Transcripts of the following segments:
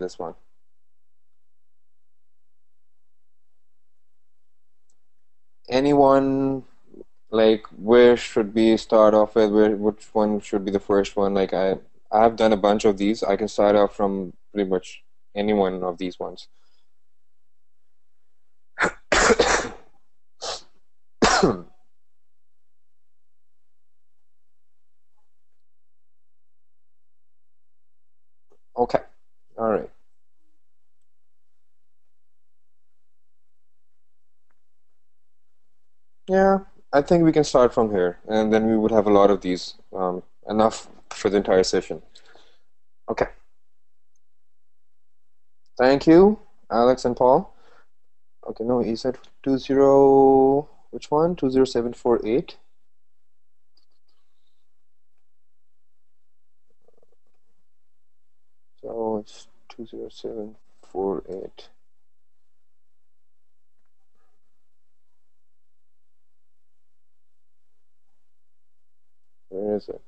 this one. Anyone, like, where should we start off with? Which one should be the first one? Like, I've done a bunch of these. I can start off from pretty much any one of these ones. Okay. All right. Yeah, I think we can start from here, and then we would have a lot of these. Enough for the entire session. Okay. Thank you, Alex and Paul. Okay, no, he said 20, which one? 20748. So it's 20748. Where is it?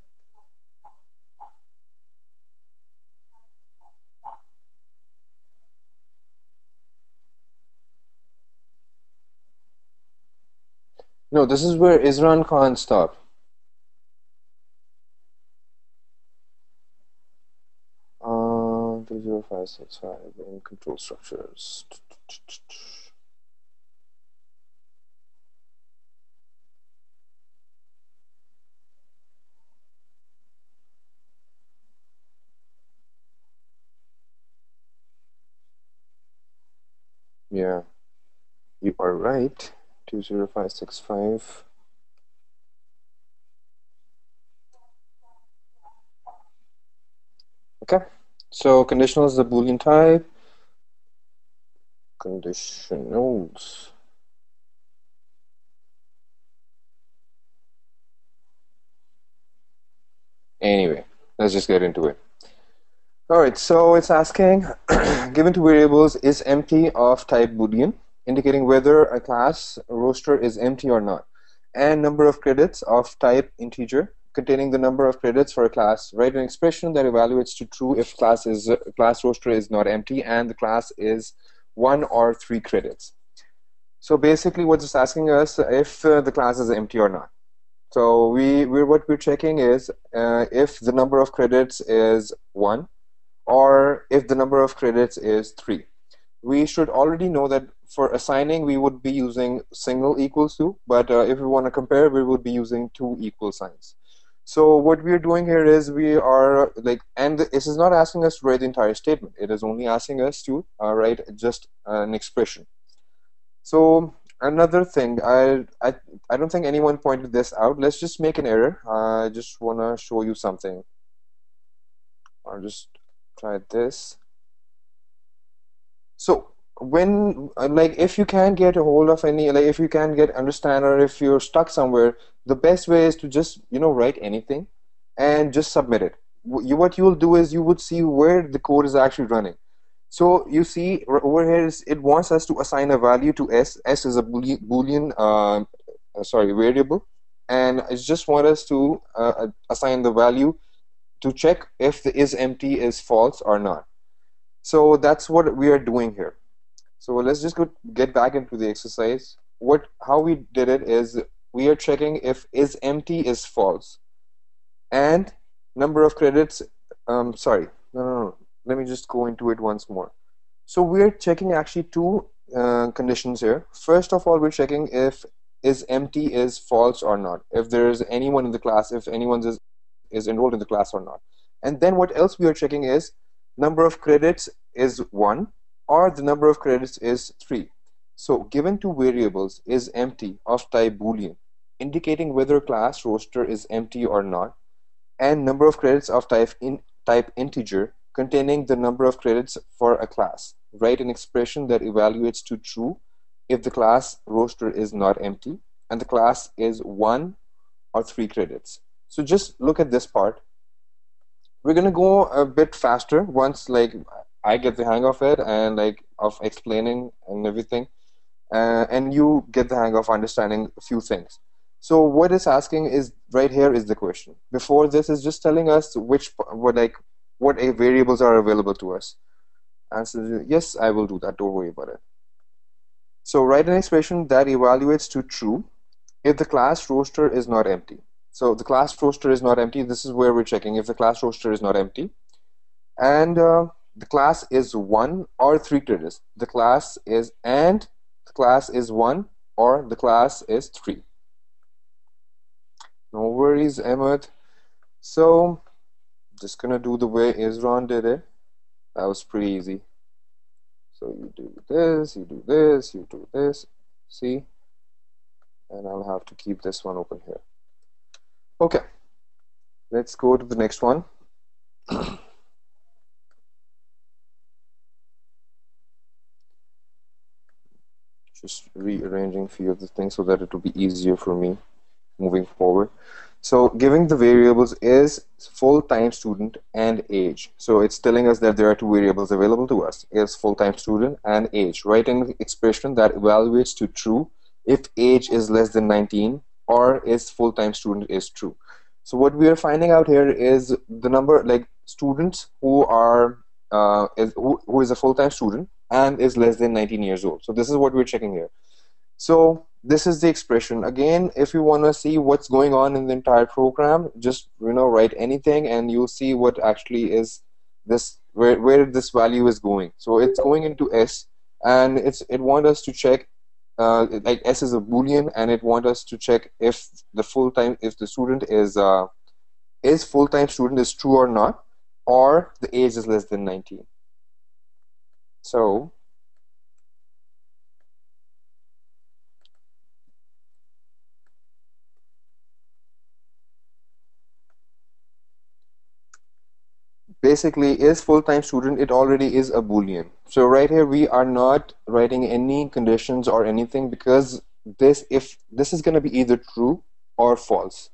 No, this is where Isran Khan stopped. 20565 in control structures. Yeah, you are right. 20565. Okay, so conditional is the Boolean type. Conditionals. Anyway, let's just get into it. All right, so it's asking, given two variables is empty of type Boolean, indicating whether a class roster is empty or not, and number of credits of type integer, containing the number of credits for a class. Write an expression that evaluates to true if class roster is not empty and the class is 1 or 3 credits. So basically, what it's asking us if the class is empty or not. So what we're checking is if the number of credits is 1 or if the number of credits is 3. We should already know that for assigning we would be using single equals to, but if we want to compare we would be using two equal signs. So what we're doing here is we are like, and this is not asking us to write the entire statement. It is only asking us to write just an expression. So another thing, I don't think anyone pointed this out. Let's just make an error. I just want to show you something. I'll just try this. So when like if you can't get a hold of any, like if you can't get understand, or if you're stuck somewhere, the best way is to just write anything and just submit it. What you'll do is you would see where the code is actually running. So you see over here is it wants us to assign a value to s. S is a boolean sorry, variable, and it just want us to assign the value to check if the is empty is false or not. So that's what we are doing here. So let's just get back into the exercise. How we did it is we are checking if is empty is false and number of credits. Sorry, no. Let me just go into it once more. So we're checking actually two conditions here. First of all, we're checking if is empty is false or not. If there is anyone in the class, if anyone is enrolled in the class or not. And then what else we are checking is number of credits is 1 or the number of credits is 3. So given two variables is empty of type Boolean, indicating whether class roster is empty or not, and number of credits of type integer containing the number of credits for a class. Write an expression that evaluates to true if the class roster is not empty and the class is 1 or 3 credits. So just look at this part. We're gonna go a bit faster once like I get the hang of it and like of explaining and everything, and you get the hang of understanding a few things. So what it's asking is right here is the question. Before this is just telling us what variables are available to us. Answer, yes, I will do that. Don't worry about it. So write an expression that evaluates to true if the class roster is not empty. So the class roster is not empty. This is where we're checking if the class roster is not empty. And the class is one or three credits. The class is one or the class is three. No worries, Ahmed. So just gonna do the way Isron did it. That was pretty easy. So you do this, you do this, you do this. See? And I'll have to keep this one open here. Okay, let's go to the next one. Just rearranging a few of the things so that it will be easier for me moving forward. So giving the variables is full-time student and age. So it's telling us that there are two variables available to us, is full-time student and age. Write an expression that evaluates to true if age is less than 19 or is full-time student is true. So what we are finding out here is the number, like students who are who is a full-time student and is less than 19 years old. So this is what we're checking here. So this is the expression. Again, if you want to see what's going on in the entire program, just write anything and you'll see what actually is this, where this value is going. So it's going into S, and it wants us to check like S is a Boolean, and it wants us to check if the student is full-time student is true or not, or the age is less than 19. So basically is full-time student, it already is a Boolean. So right here we are not writing any conditions or anything, because if this is going to be either true or false.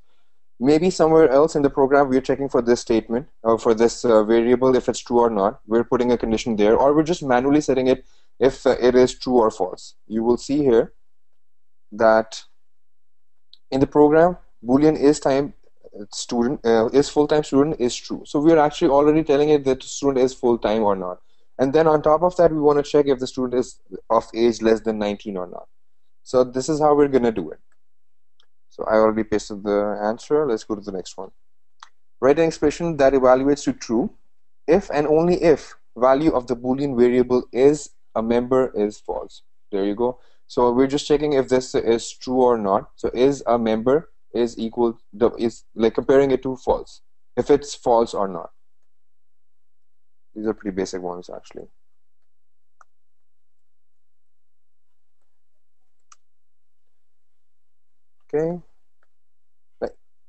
Maybe somewhere else in the program we're checking for this statement or for this variable if it's true or not. We're putting a condition there, or we're just manually setting it if it is true or false. You will see here that in the program Boolean is full-time student is true. So we are actually already telling it that the student is full-time or not. And then on top of that, we want to check if the student is of age less than 19 or not. So this is how we're going to do it. So I already pasted the answer. Let's go to the next one. Write an expression that evaluates to true if and only if value of the Boolean variable is a member is false. There you go. So we're just checking if this is true or not. So is a member is equal is like comparing it to false, if it's false or not. These are pretty basic ones actually. Okay,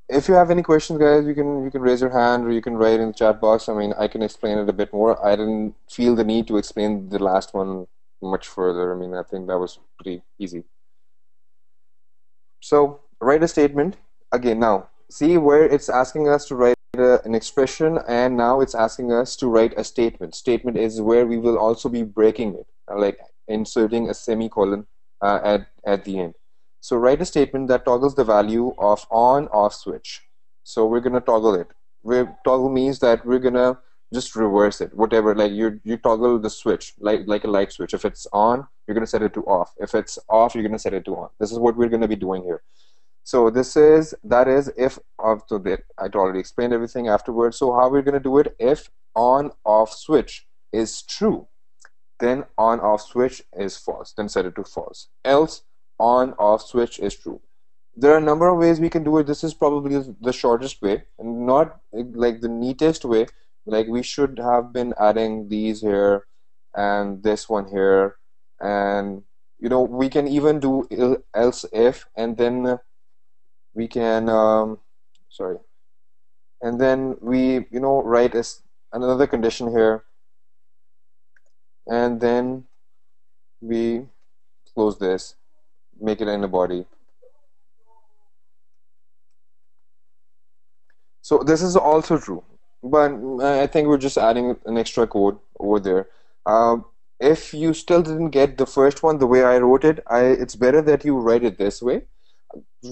if you have any questions, guys, you can raise your hand or you can write in the chat box. I mean, I can explain it a bit more. I didn't feel the need to explain the last one much further. I mean, I think that was pretty easy. So write a statement again. Now see where it's asking us to write an expression, and now it's asking us to write a statement. Statement is where we will also be breaking it, like inserting a semicolon at the end. So write a statement that toggles the value of on off switch. So we're gonna toggle it. Toggle means that we're gonna just reverse it. Whatever, like you toggle the switch like a light switch. If it's on, you're gonna set it to off. If it's off, you're gonna set it to on. This is what we're gonna be doing here. So that is if after that I already explained everything afterwards. So how we're gonna do it: if on off switch is true, then on off switch is false. Then set it to false. Else on off switch is true. There are a number of ways we can do it. This is probably the shortest way and not like the neatest way. Like we should have been adding these here and this one here, and we can even do else if, and then we can sorry, and then we write as another condition here, and then we close this, make it in a body. So this is also true, but I think we're just adding an extra code over there. If you still didn't get the first one the way I wrote it, it's better that you write it this way.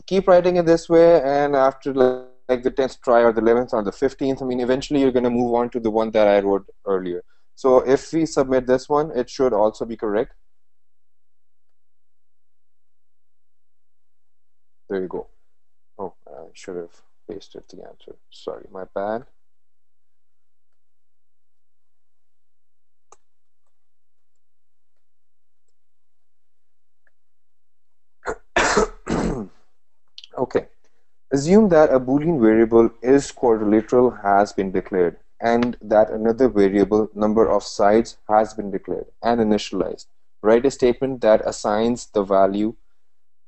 Keep writing it this way, and after like the 10th try or the 11th or the 15th, I mean, eventually you're going to move on to the one that I wrote earlier. So if we submit this one, it should also be correct. There you go. Oh, I should have pasted the answer. Sorry, my bad. Okay. Assume that a Boolean variable is quadrilateral has been declared and that another variable number of sides has been declared and initialized. Write a statement that assigns the value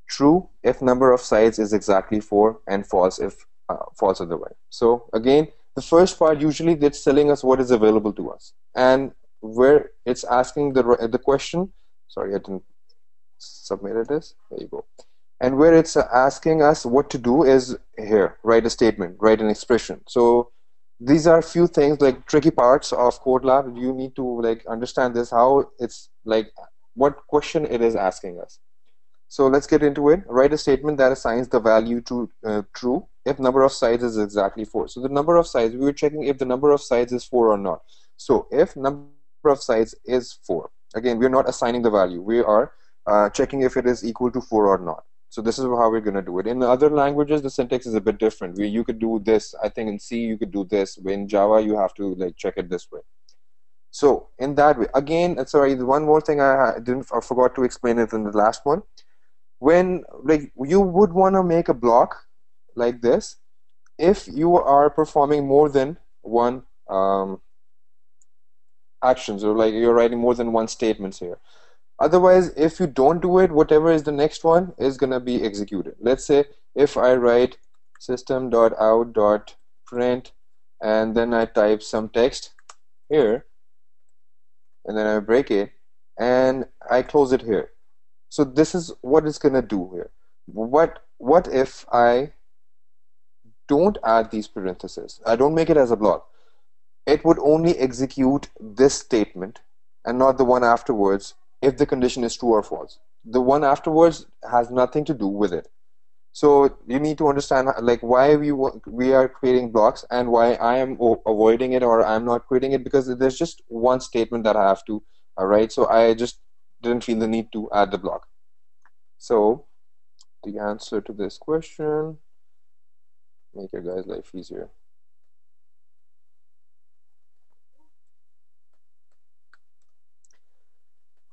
true if number of sides is exactly 4 and false if false otherwise. So again, the first part usually that's telling us what is available to us and where it's asking the question. Sorry, I didn't submit it. There you go. And where it's asking us what to do is here, write a statement, write an expression. So these are few things like tricky parts of code lab. You need to like understand this, how it's like what question it is asking us. So let's get into it. Write a statement that assigns the value to true if number of sides is exactly 4. So the number of sides, we were checking if the number of sides is 4 or not. So if number of sides is 4, again, we're not assigning the value. We are checking if it is equal to 4 or not. So this is how we're going to do it. In other languages, the syntax is a bit different. You could do this. I think in C, you could do this. In Java, you have to like check it this way. So in that way, again, sorry, one more thing I forgot to explain it in the last one. When like you would want to make a block like this if you are performing more than one actions, or like you're writing more than one statements here. Otherwise, if you don't do it, whatever is the next one is gonna be executed. Let's say if I write system.out.print and then I type some text here and then I break it and I close it here. So this is what it's gonna do here. What if I don't add these parentheses? I don't make it as a block. It would only execute this statement and not the one afterwards if the condition is true or false. The one afterwards has nothing to do with it. So you need to understand like why we are creating blocks and why I am avoiding it or I'm not creating it, because there's just one statement that I have to write. So I just didn't feel the need to add the block. So the answer to this question, make your guys' life easier.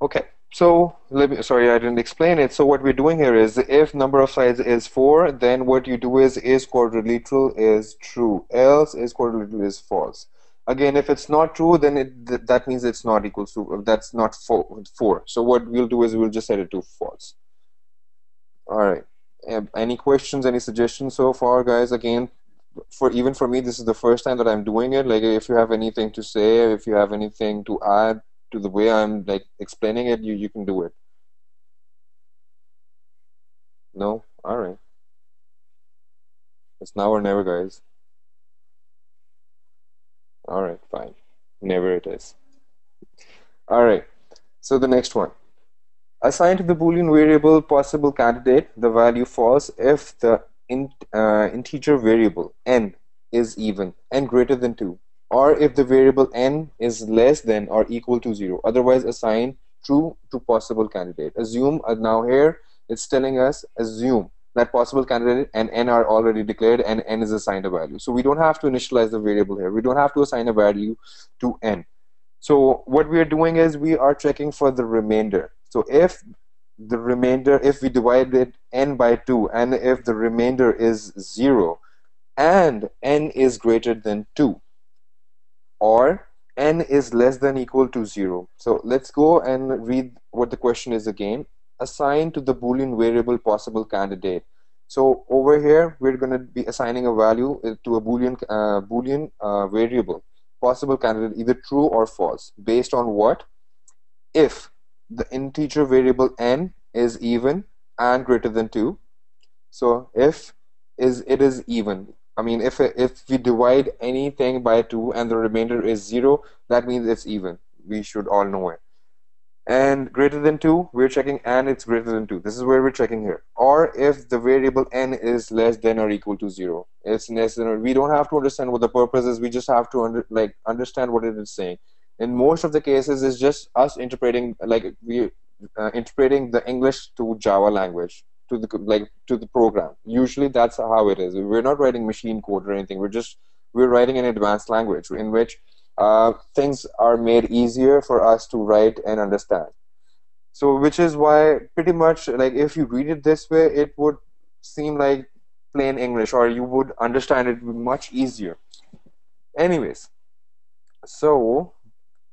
Okay, so sorry, I didn't explain it. So what we're doing here is if number of sides is 4, then what you do is quadrilateral is true, else is quadrilateral is false. Again, if it's not true, then that means it's not equal to, that's not 4. So what we'll do is we'll just set it to false. All right. Any questions, any suggestions so far, guys? Again, even for me, this is the first time that I'm doing it. Like, if you have anything to say, if you have anything to add to the way I'm like explaining it, you can do it. No? All right. It's now or never, guys. All right, fine. Never it is. All right. So the next one. Assign to the Boolean variable possible candidate the value false if the integer variable n is even and greater than 2, or if the variable n is less than or equal to 0. Otherwise, assign true to possible candidate. Assume, now here it's telling us assume that possible candidate and n are already declared and n is assigned a value. So we don't have to initialize the variable here. We don't have to assign a value to n. So what we are doing is we are checking for the remainder. So if the remainder, if we divide it n by 2 and if the remainder is 0 and n is greater than 2 or n is less than equal to 0. So let's go and read what the question is again. Assign to the Boolean variable possible candidate. So over here we're going to be assigning a value to a Boolean variable possible candidate, either true or false, based on what? If the integer variable n is even and greater than 2. So if it is even, I mean if we divide anything by 2 and the remainder is 0, that means it's even. We should all know it. And greater than 2, we're checking and it's greater than 2. This is where we're checking here. Or if the variable n is less than or equal to 0. It's less than, or we don't have to understand what the purpose is. We just have to understand what it is saying. In most of the cases, it's just us interpreting, like we interpreting the English to Java language to the to the program. Usually, that's how it is. We're not writing machine code or anything. We're writing an advanced language in which things are made easier for us to write and understand. So, which is why pretty much like if you read it this way, it would seem like plain English, or you would understand it much easier. Anyways, so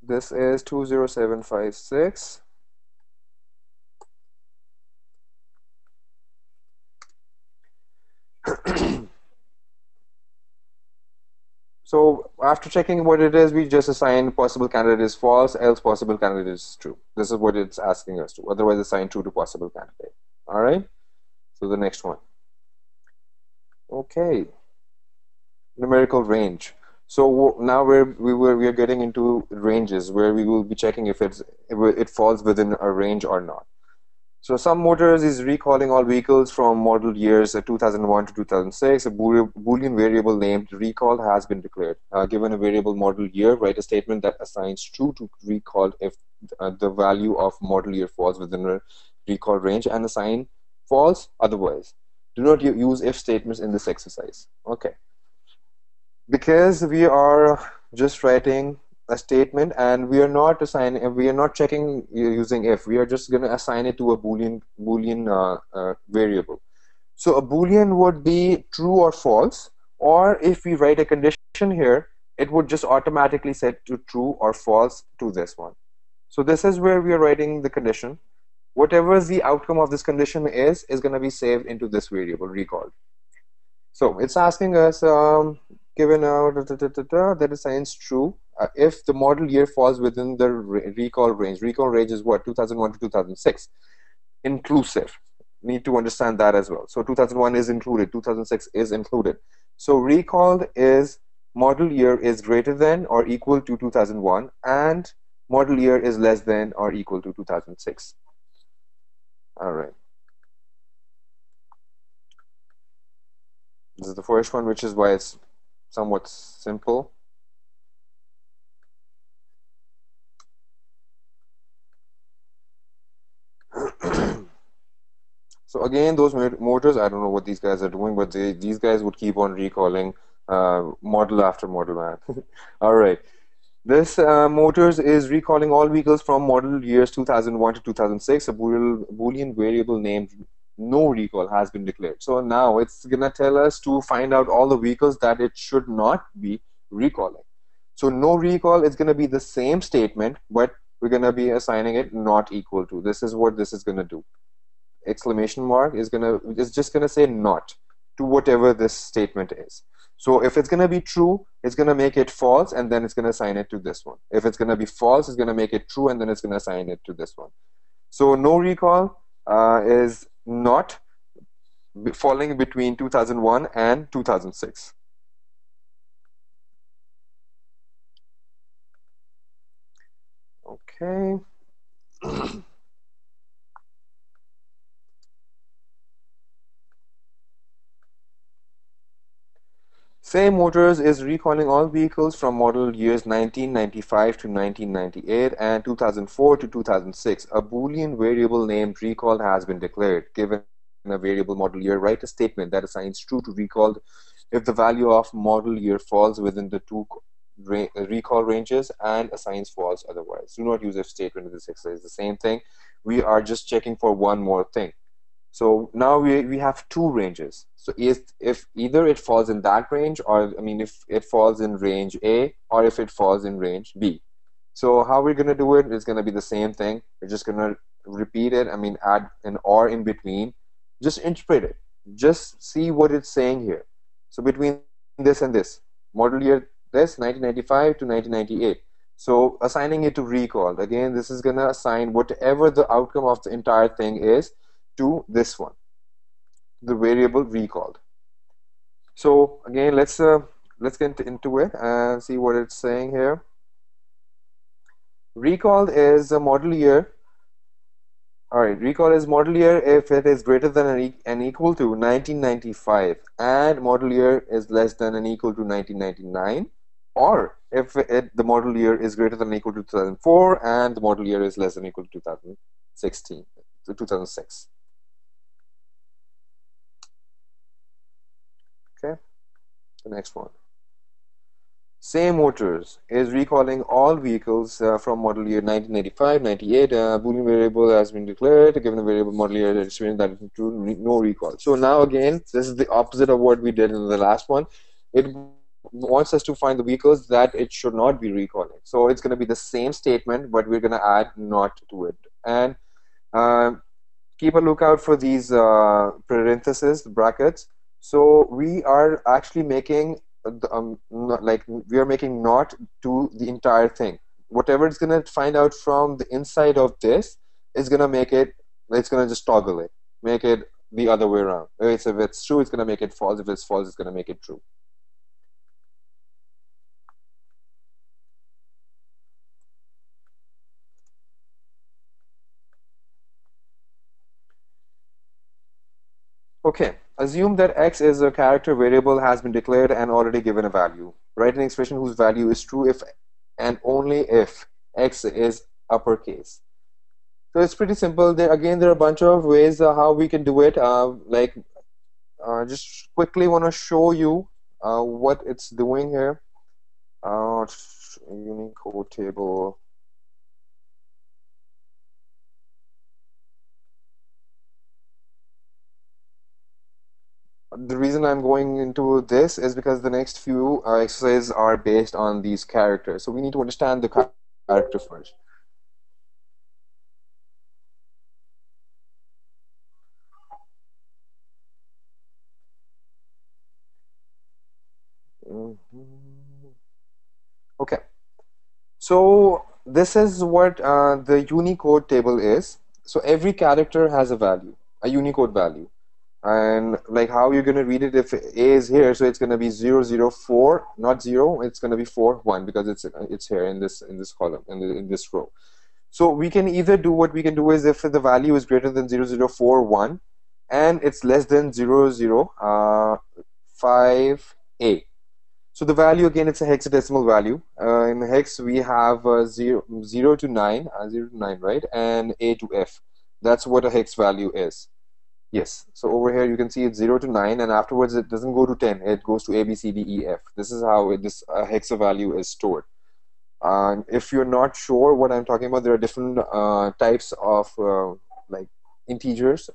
this is 20756. So after checking what it is, we just assign possible candidate is false, else possible candidate is true. This is what it's asking us to. Otherwise, assign true to possible candidate. All right. So the next one. Okay. Numerical range. So now we are getting into ranges where we will be checking if it falls within a range or not. So some Motors is recalling all vehicles from model years 2001 to 2006. A Boolean variable named recall has been declared. Given a variable model year, write a statement that assigns true to recall if the value of model year falls within a recall range, and assign false otherwise. Do not use if statements in this exercise. Okay. Because we are just writing a statement and we are not checking using if, we are just going to assign it to a boolean variable. So a boolean would be true or false, or if we write a condition here, it would just automatically set to true or false to this one. So this is where we are writing the condition. Whatever the outcome of this condition is going to be saved into this variable recalled. So it's asking us, given out that assigns true if the model year falls within the recall range. Recall range is what? 2001 to 2006. Inclusive. Need to understand that as well. So 2001 is included, 2006 is included. So recalled is model year is greater than or equal to 2001, and model year is less than or equal to 2006. All right. This is the first one, which is why it's somewhat simple. So again, those motors, I don't know what these guys are doing, but these guys would keep on recalling model after model, man. All right. This Motors is recalling all vehicles from model years 2001 to 2006. A Boolean variable named no recall has been declared. So now it's going to tell us to find out all the vehicles that it should not be recalling. So no recall is going to be the same statement, but we're going to be assigning it not equal to. This is what this is going to do. Exclamation mark is just going to say not to whatever this statement is. So if it's going to be true, it's going to make it false, and then it's going to assign it to this one. If it's going to be false, it's going to make it true, and then it's going to assign it to this one. So no recall is not falling between 2001 and 2006. Okay. Say Motors is recalling all vehicles from model years 1995 to 1998 and 2004 to 2006. A Boolean variable named recalled has been declared. Given a variable model year, write a statement that assigns true to recalled if the value of model year falls within the two recall ranges, and assigns false otherwise. Do not use if statement in this exercise. The same thing. We are just checking for one more thing. So now we have two ranges. So if either it falls in that range, or I mean if it falls in range A, or if it falls in range B. So how we're going to do it is going to be the same thing. We're just going to repeat it. I mean, add an or in between. Just interpret it. Just see what it's saying here. So between this and this, model year this 1995 to 1998. So assigning it to recall. Again, this is going to assign whatever the outcome of the entire thing is to this one, the variable recalled. So again, let's get into it and see what it's saying here. Recalled is a model year. All right, recall is model year if it is greater than and equal to 1995, and model year is less than and equal to 1999, or if the model year is greater than or equal to 2004 and the model year is less than or equal to 2016 to 2006. Okay, the next one. Same Motors is recalling all vehicles from model year 1985, 98. Boolean variable has been declared. Given the variable model year registration, that is true, no recall. So now again, this is the opposite of what we did in the last one. It wants us to find the vehicles that it should not be recalling. So it's going to be the same statement, but we're going to add not to it. And uh, keep a lookout for these parentheses, brackets. So we are actually making like we are making not to the entire thing. Whatever it's gonna find out from the inside of this is gonna make it. It's gonna just toggle it, make it the other way around. If it's true, it's gonna make it false. If it's false, it's gonna make it true. Okay, assume that x is a character variable has been declared and already given a value. Write an expression whose value is true if and only if x is uppercase. So it's pretty simple. There are a bunch of ways how we can do it. Just quickly want to show you what it's doing here. Unicode table. The reason I'm going into this is because the next few exercises are based on these characters. So we need to understand the character first. Mhm. Okay, so this is what the Unicode table is. So every character has a value, a Unicode value. And like how you're going to read it if A is here, so it's going to be 004, not 0, it's going to be 4 1 because it's here in this column in this row. So we can either do what we can do is if the value is greater than 0041 and it's less than 005A. So the value again, it's a hexadecimal value. In hex we have 0 to 9, 0 to 9, right? And A to F. That's what a hex value is. Yes. So over here you can see it's 0 to 9 and afterwards it doesn't go to 10. It goes to A, B, C, D, E, F. This is how this hexa value is stored. If you're not sure what I'm talking about, there are different types of like integers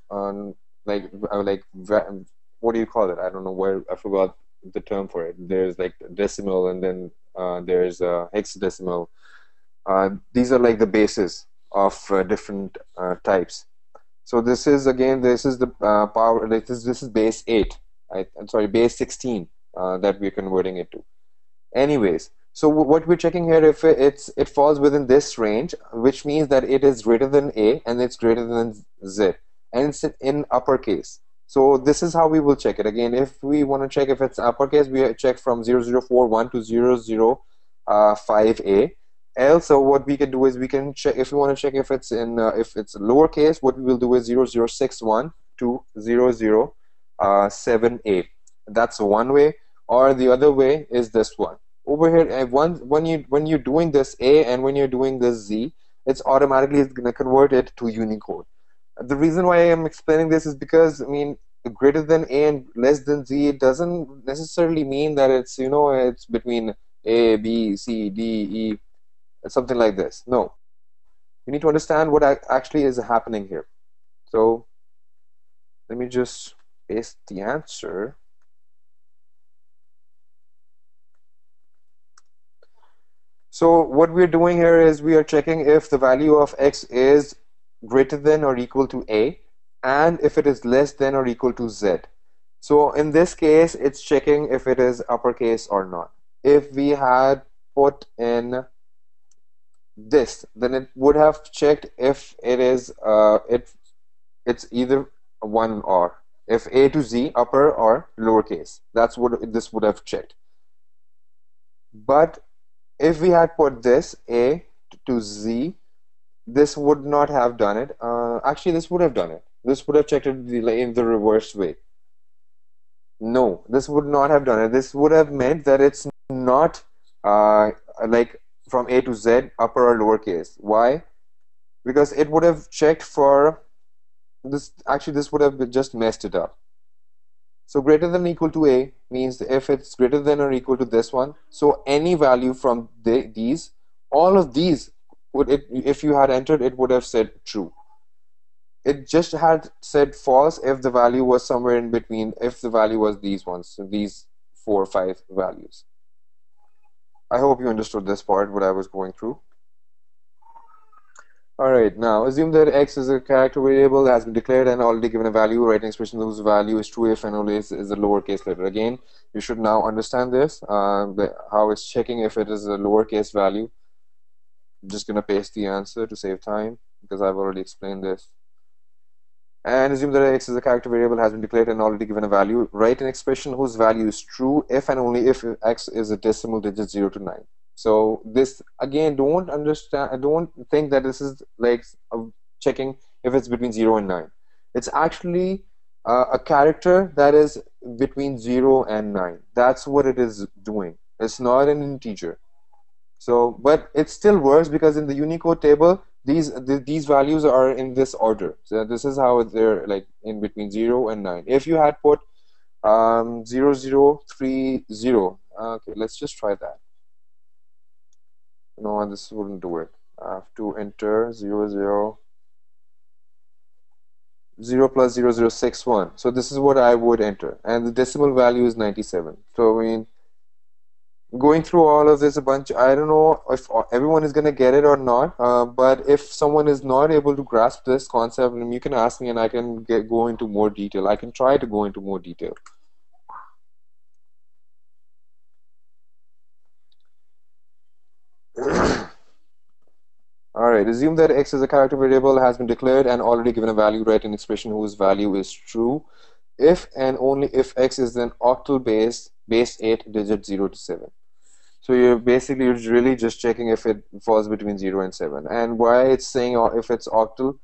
what do you call it? I don't know where I forgot the term for it. There's like decimal and then there's hexadecimal. These are like the bases of different types. So this is again, this is the power. This is base 8. I'm sorry, base 16 that we're converting it to. Anyways, so what we're checking here, if it falls within this range, which means that it is greater than A and it's greater than Z, and it's in uppercase. So this is how we will check it. Again, if we want to check if it's uppercase, we check from 0041 to 005A. Else, so what we can do is we can check if we want to check if it's lowercase. What we will do is 0061 to 007A. That's one way, or the other way is this one over here. When you're doing this A and when you're doing this Z, it's automatically going to convert it to Unicode. The reason why I'm explaining this is because I mean greater than A and less than Z, it doesn't necessarily mean that it's it's between A, B, C, D, E, something like this. No, you need to understand what actually is happening here. So let me just paste the answer. So what we're doing here is we are checking if the value of x is greater than or equal to A and if it is less than or equal to Z. So in this case, it's checking if it is uppercase or not. If we had put in this, then it would have checked if it is it's either one or if A to Z, upper or lowercase. That's what this would have checked. But if we had put this A to Z, this would not have done it. Actually, this would have done it. This would have checked it in the reverse way. No, this would not have done it. This would have meant that it's not uh, like from A to Z, upper or lowercase. Why? Because it would have checked for this. Actually, this would have just messed it up. So greater than or equal to A means if it's greater than or equal to this one, so any value from these, all of these would it if you had entered, it would have said true. It just had said false if the value was somewhere in between, if the value was these ones, so these 4 or 5 values. I hope you understood this part, what I was going through. Alright, now assume that x is a character variable that has been declared and already given a value. Write an expression whose value is true if and only is a lowercase letter. Again, you should now understand this, how it's checking if it is a lowercase value. I'm just going to paste the answer to save time because I've already explained this. And assume that x is a character variable has been declared and already given a value. Write an expression whose value is true if and only if x is a decimal digit 0 to 9. So this again, don't think that this is like checking if it's between 0 and 9. It's actually a character that is between 0 and 9. That's what it is doing. It's not an integer. So, but it still works because in the Unicode table, these values are in this order. So this is how they're like in between 0 and 9. If you had put 0030, okay, let's just try that. No, this wouldn't do it. I have to enter 0 plus 0061. So this is what I would enter, and the decimal value is 97. So I mean, going through all of this a bunch, I don't know if everyone is going to get it or not, but if someone is not able to grasp this concept, then you can ask me and I can go into more detail. I can try to go into more detail. All right, assume that x is a character variable has been declared and already given a value. Write an expression whose value is true if and only if x is an octal base 8 digit 0 to 7. So you're really just checking if it falls between 0 and 7. And why it's saying if it's octal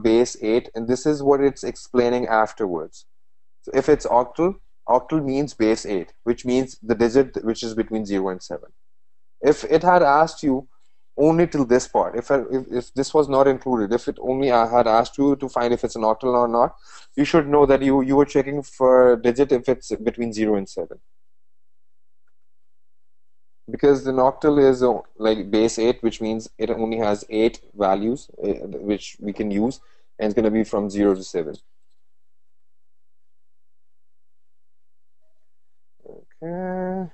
base 8, and this is what it's explaining afterwards. So if it's octal, octal means base 8, which means the digit which is between 0 and 7. If it had asked you only till this part, if this was not included, if it only had asked you to find if it's an octal or not, you should know that you were checking for digit if it's between 0 and 7. Because the octal is like base 8, which means it only has 8 values which we can use, and it's going to be from 0 to 7. Okay.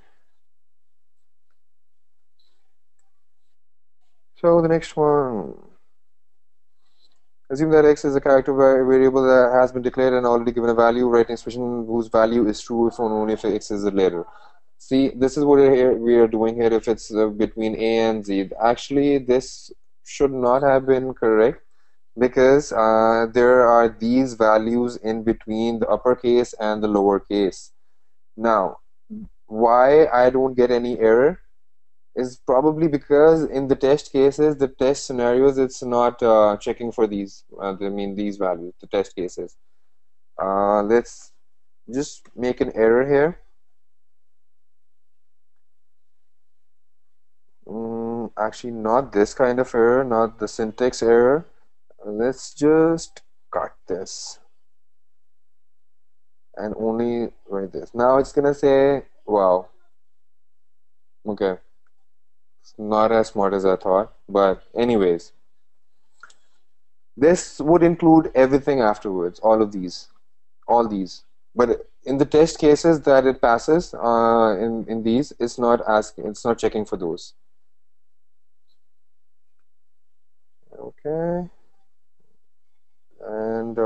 So the next one. Assume that x is a character variable that has been declared and already given a value. Write an expression whose value is true if and only if x is a letter. See, this is what we are doing here. If it's between a and z, actually this should not have been correct because there are these values in between the uppercase and the lowercase. Now, why I don't get any error is probably because in the test cases, the test scenarios, it's not checking for these. I mean these values, the test cases. Let's just make an error here. Actually, not this kind of error, not the syntax error. Let's just cut this and only write this. Now it's gonna say, wow, okay, it's not as smart as I thought, but anyways, this would include everything afterwards, all these. But in the test cases that it passes, in these, it's not checking for those. Okay. And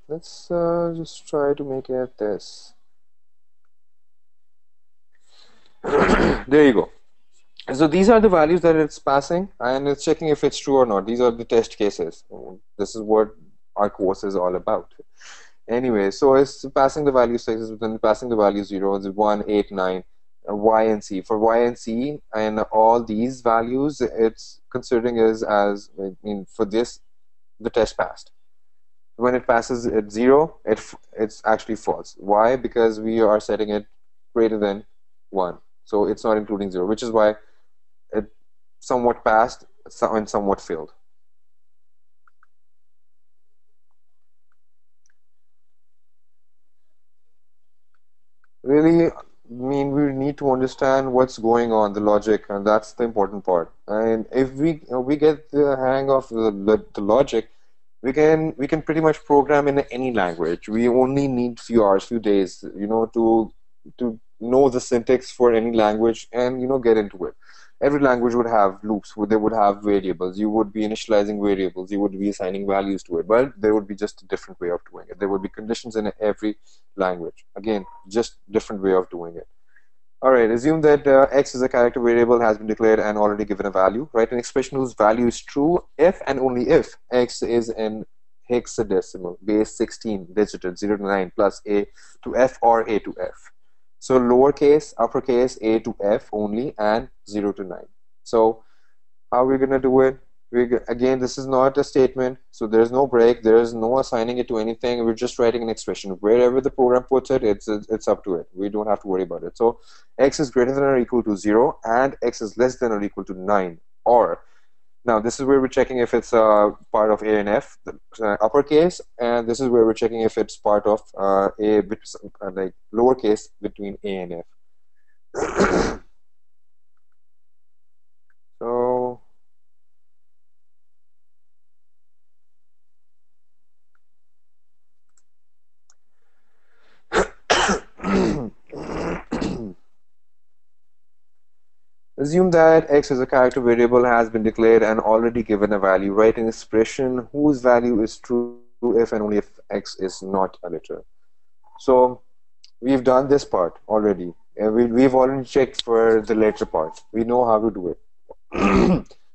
let's just try to make it this. There you go. So these are the values that it's passing, and it's checking if it's true or not. These are the test cases. This is what our course is all about. Anyway, so it's passing the value 6, then passing the value 0, 1, 8, 9, y and c. For y and c and all these values, it's considering as I mean, for this, the test passed. When it passes at 0, it's actually false. Why? Because we are setting it greater than 1. So it's not including zero, which is why it somewhat passed and somewhat failed. Really, I mean, we need to understand what's going on, the logic, and that's the important part. And if we get the hang of the logic, we can pretty much program in any language. We only need few hours, few days, to know the syntax for any language and get into it. Every language would have loops, they would have variables. You would be initializing variables, you would be assigning values to it, but there would be just a different way of doing it. There would be conditions in every language. Again, just different way of doing it. All right, assume that x is a character variable, has been declared and already given a value. Write an expression whose value is true if and only if x is in hexadecimal, base 16 digits, 0 to 9 plus a to f or a to f. So lowercase, uppercase, a to f only, and 0 to 9. So how we're gonna do it? Again, this is not a statement, so there's no break, there's no assigning it to anything. We're just writing an expression. Wherever the program puts it, it's up to it. We don't have to worry about it. So x is greater than or equal to 0, and x is less than or equal to 9. Or now this is where we're checking if it's part of a and f, the uppercase, and this is where we're checking if it's part of like lowercase between a and f. So assume that x as a character variable has been declared and already given a value. Write an expression whose value is true if and only if x is not a literal. So we've done this part already. And we've already checked for the later part. We know how to do it.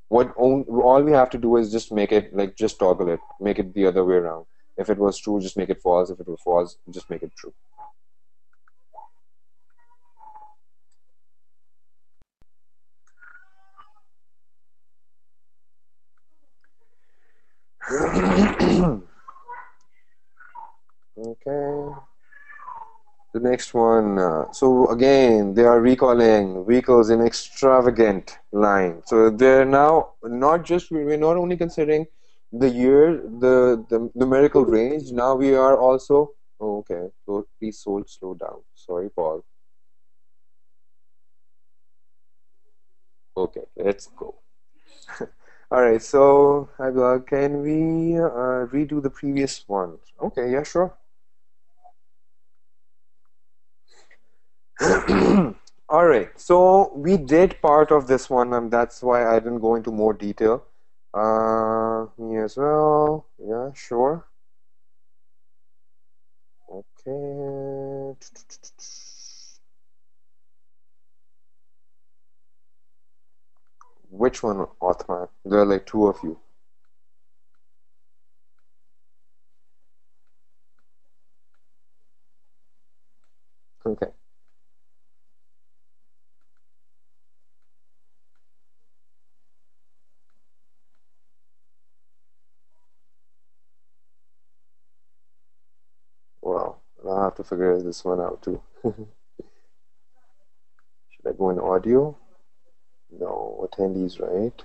All we have to do is just make it, like, just toggle it, make it the other way around. If it was true, just make it false. If it was false, just make it true. Okay. The next one. So again, they are recalling vehicles in extravagant line. So they're now not just, we're not only considering the year, the numerical range. Now we are also. Oh, okay. So please slow down. Sorry, Paul. Okay, let's go. All right. So, hi, Blog. Can we redo the previous one? Okay. Yeah, sure. All right, so we did part of this one, and that's why I didn't go into more detail. Me as well. Yeah, sure. Okay. Which one, Othman? There are like two of you. Okay. Well, I'll have to figure this one out too. Should I go in audio? No, attendees, right?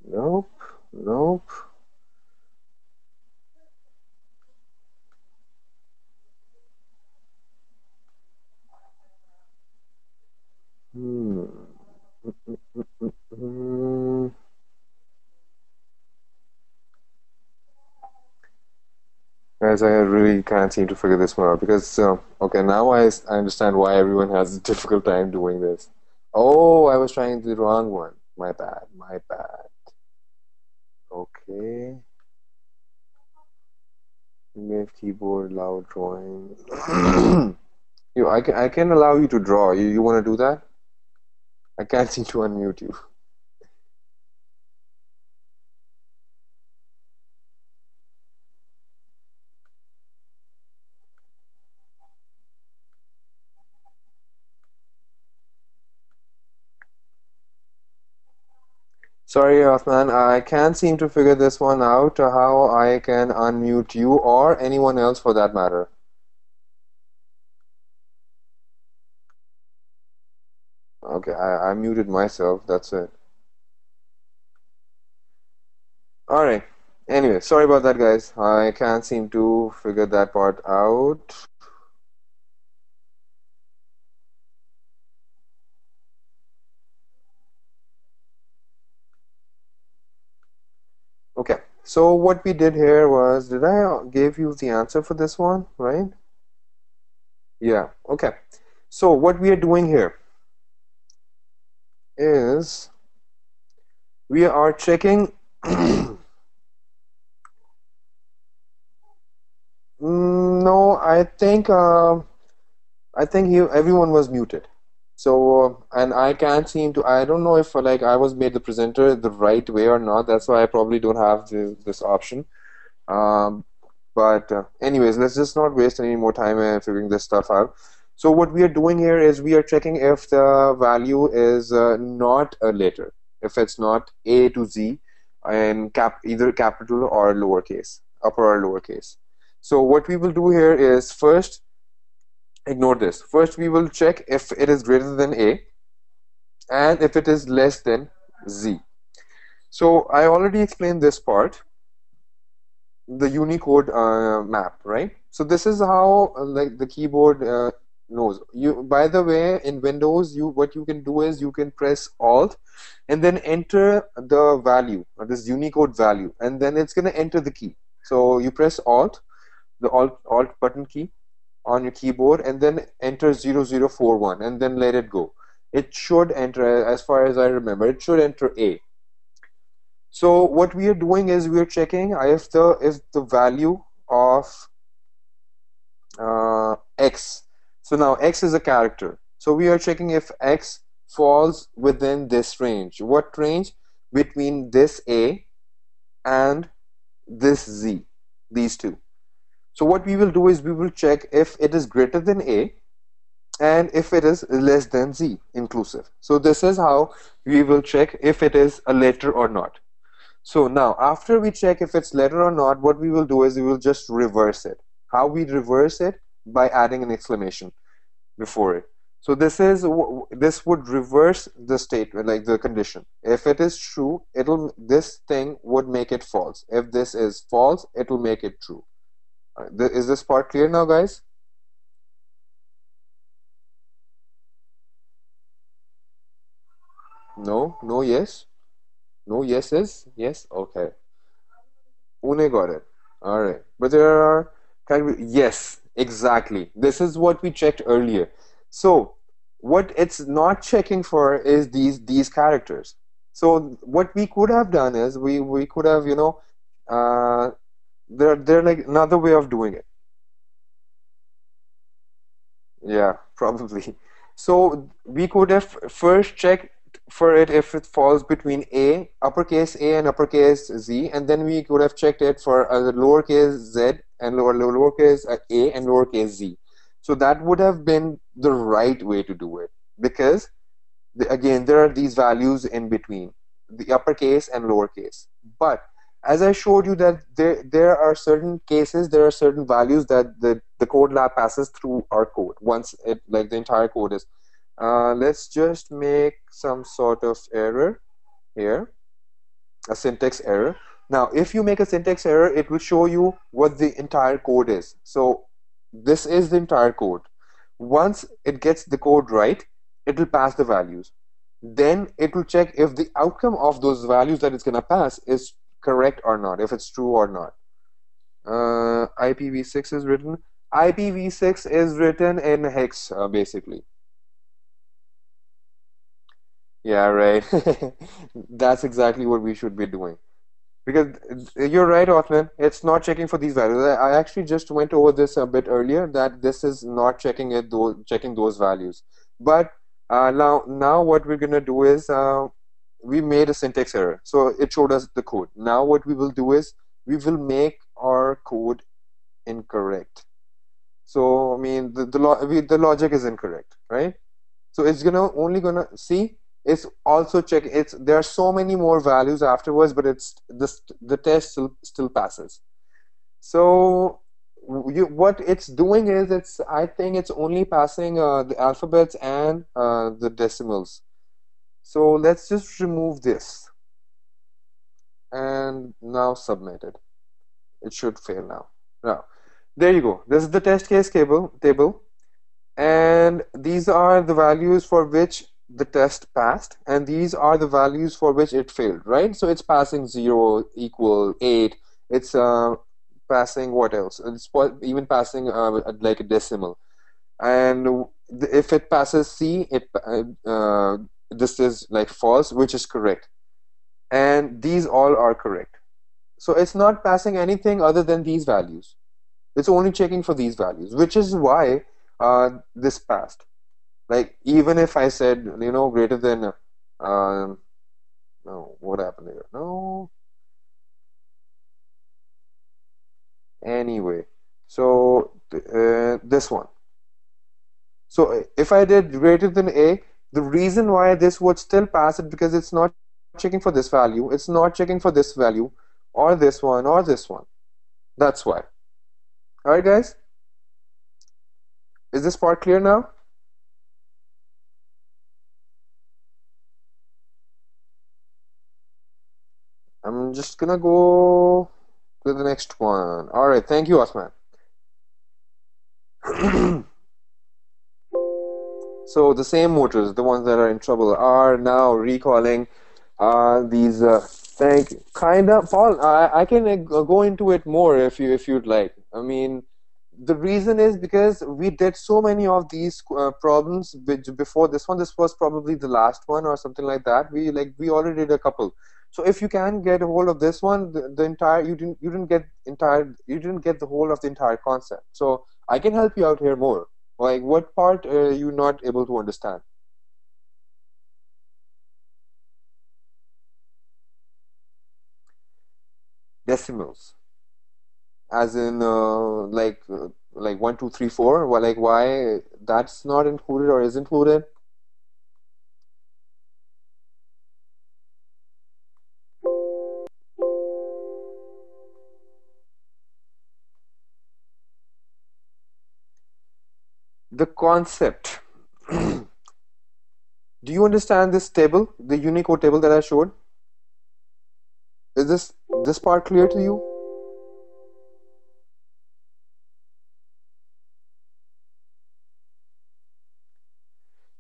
Nope. Nope. Hmm. Hmm. Guys, I really can't seem to figure this one out because, okay, now I understand why everyone has a difficult time doing this. Oh, I was trying the wrong one. My bad, my bad. Okay. Give keyboard, loud drawing. I can allow you to draw. You want to do that? I can't seem to unmute you. Sorry, Othman, I can't seem to figure this one out, how I can unmute you or anyone else for that matter. Okay, I muted myself, that's it. Alright. Anyway, sorry about that, guys. I can't seem to figure that part out. Okay, so what we did here was, did I give you the answer for this one, right? Yeah, okay. So what we are doing here is we are checking. No, I think everyone was muted. So, and I can't seem to, I don't know if like I was made the presenter the right way or not. That's why I probably don't have this option. Um, but anyways, let's just not waste any more time figuring this stuff out. So what we are doing here is we are checking if the value is not a letter, if it's not A to Z in either capital or lowercase, upper or lowercase. So what we will do here is first ignore this. First, we will check if it is greater than A and if it is less than Z. So I already explained this part, the Unicode map, right? So this is how like the keyboard knows. You, by the way, in Windows, you what you can do is you can press Alt and then enter the value, this Unicode value, and then it's gonna enter the key. So you press Alt, the Alt button key on your keyboard, and then enter 0041 and then let it go. It should enter, as far as I remember, it should enter A. So what we are doing is we are checking if the value of x. So now x is a character. So we are checking if x falls within this range. What range? Between this A and this Z, these two. So what we will do is we will check if it is greater than A and if it is less than Z inclusive. So this is how we will check if it is a letter or not. So now after we check if it's letter or not, what we will do is we will just reverse it. How we reverse it? By adding an exclamation before it. So this would reverse the statement, like the condition. If it is true, this thing would make it false. If this is false, it will make it true. Is this part clear now, guys? No, no, yes. No, yes is yes. Okay, Pune got it. All right, but there are yes, exactly. This is what we checked earlier. So what it's not checking for is these characters. So what we could have done is we could have they're like another way of doing it. Yeah, probably. So we could have first checked for it if it falls between uppercase A and uppercase Z, and then we could have checked it for lowercase z and lowercase a and lowercase z. So that would have been the right way to do it because again there are these values in between the uppercase and lowercase. But as I showed you that there are certain cases, there are certain values that the code lab passes through our code once it like the entire code is. Let's just make some sort of error here, a syntax error. Now, if you make a syntax error, it will show you what the entire code is. So this is the entire code. Once it gets the code right, it will pass the values. Then it will check if the outcome of those values that it's going to pass is correct or not, if it's true or not. IPv6 is written. IPv6 is written in hex, basically. Yeah, right. That's exactly what we should be doing. Because you're right, Othman. It's not checking for these values. I actually just went over this a bit earlier that this is not checking those values. But now what we're gonna do is we made a syntax error, so it showed us the code. Now what we will do is we will make our code incorrect. So I mean the logic is incorrect, right? So it's gonna only gonna see It's also check. It's there are so many more values afterwards, but it's the test still passes. So what it's doing is I think it's only passing the alphabets and the decimals. So let's just remove this and now submit it. It should fail now. Now, there you go. This is the test case table, and these are the values for which the test passed, and these are the values for which it failed, right? So it's passing 0, equal, 8. It's passing what else? It's even passing like a decimal. And if it passes C, this is like false, which is correct. And these all are correct. So it's not passing anything other than these values. It's only checking for these values, which is why this passed. Like even if I said, greater than, no, what happened here? No, anyway. So this one. So if I did greater than A, the reason why this would still pass it because it's not checking for this value, it's not checking for this value, or this one, or this one. That's why. All right, guys, is this part clear now? I'm just gonna go to the next one. All right, thank you, Osman. So the same motors, the ones that are in trouble, are now recalling these like kind of Paul. I can go into it more if you'd like. I mean, the reason is because we did so many of these problems which before this one. This was probably the last one or something like that. We already did a couple. So if you can get a hold of this one, the entire you didn't get the whole of the entire concept. So I can help you out here more. Like what part are you not able to understand? Decimals, as in like 1, 2, 3, 4. Well, like why that's not included or is included? The concept. Do you understand this table, the Unicode table that I showed? Is this part clear to you?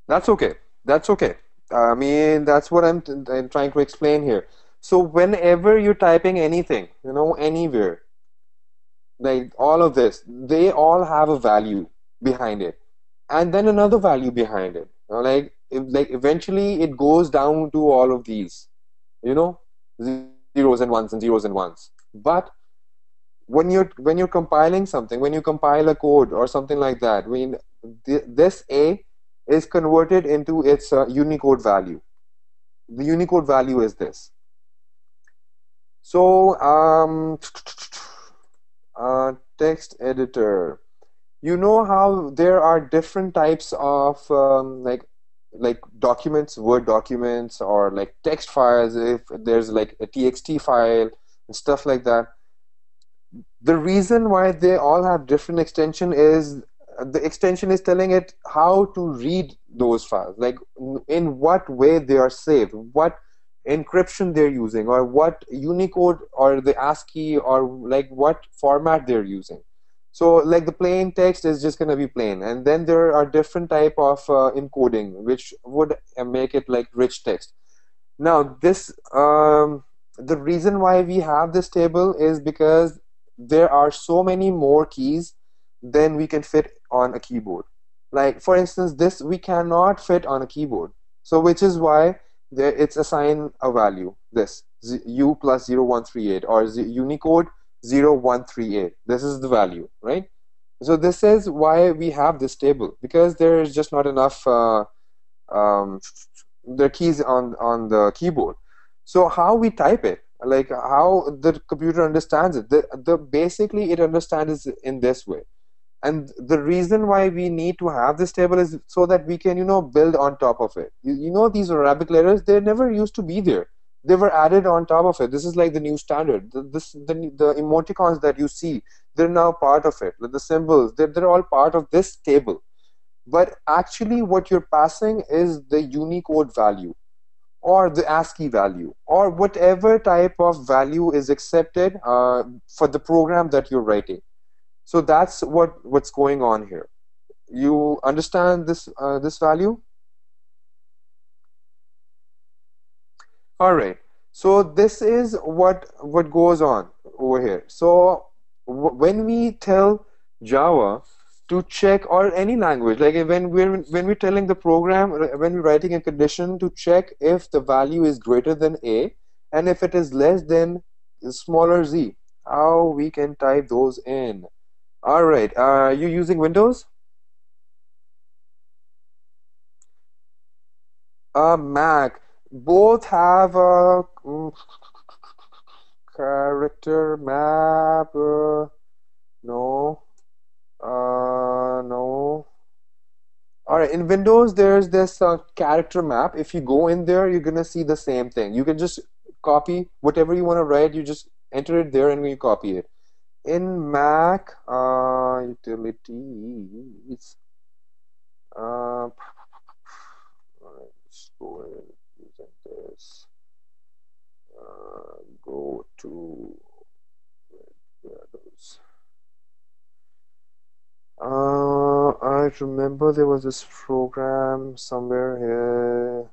That's okay. That's okay. I mean, that's what I'm trying to explain here. So whenever you're typing anything, anywhere, like all of this, they all have a value behind it, and then another value behind it. Like eventually it goes down to all of these, you know, zeros and ones and zeros and ones. But when you're compiling something, when you compile a code or something like that, when this A is converted into its Unicode value. The Unicode value is this. So text editor. You know how there are different types of like documents, Word documents, or like text files. If there's like a TXT file and stuff like that, the reason why they all have different extension is the extension is telling it how to read those files, like in what way they are saved, what encryption they're using, or what Unicode or the ASCII or like what format they're using. So like the plain text is just going to be plain, and then there are different type of encoding which would make it like rich text. Now, the reason why we have this table is because there are so many more keys than we can fit on a keyboard. Like, for instance, this we cannot fit on a keyboard. So, which is why it's assigned a value, this U plus 0138 or Unicode 0138. This is the value, right? So, this is why we have this table because there is just not enough. Um, the keys on the keyboard. So how we type it, like how the computer understands it, the basically it understands it in this way. And the reason why we need to have this table is so that we can, build on top of it. These Arabic letters, they never used to be there. They were added on top of it. This is like the new standard. The emoticons that you see, they're now part of it. The symbols, they're all part of this table. But actually, what you're passing is the Unicode value or the ASCII value or whatever type of value is accepted for the program that you're writing. So that's what's going on here. You understand this value? All right. So this is what goes on over here. So when we tell Java to check, or any language, like when we're telling the program, when we're writing a condition to check if the value is greater than a, and if it is less than smaller z, how we can type those in. All right. Are you using Windows? Mac. Both have a character map. No. No. All right. In Windows, there's this character map. If you go in there, you're gonna see the same thing. You can just copy whatever you want to write. You just enter it there and you copy it. In Mac, utilities. All right, let's go ahead using this. Go to where are those? I remember there was this program somewhere here.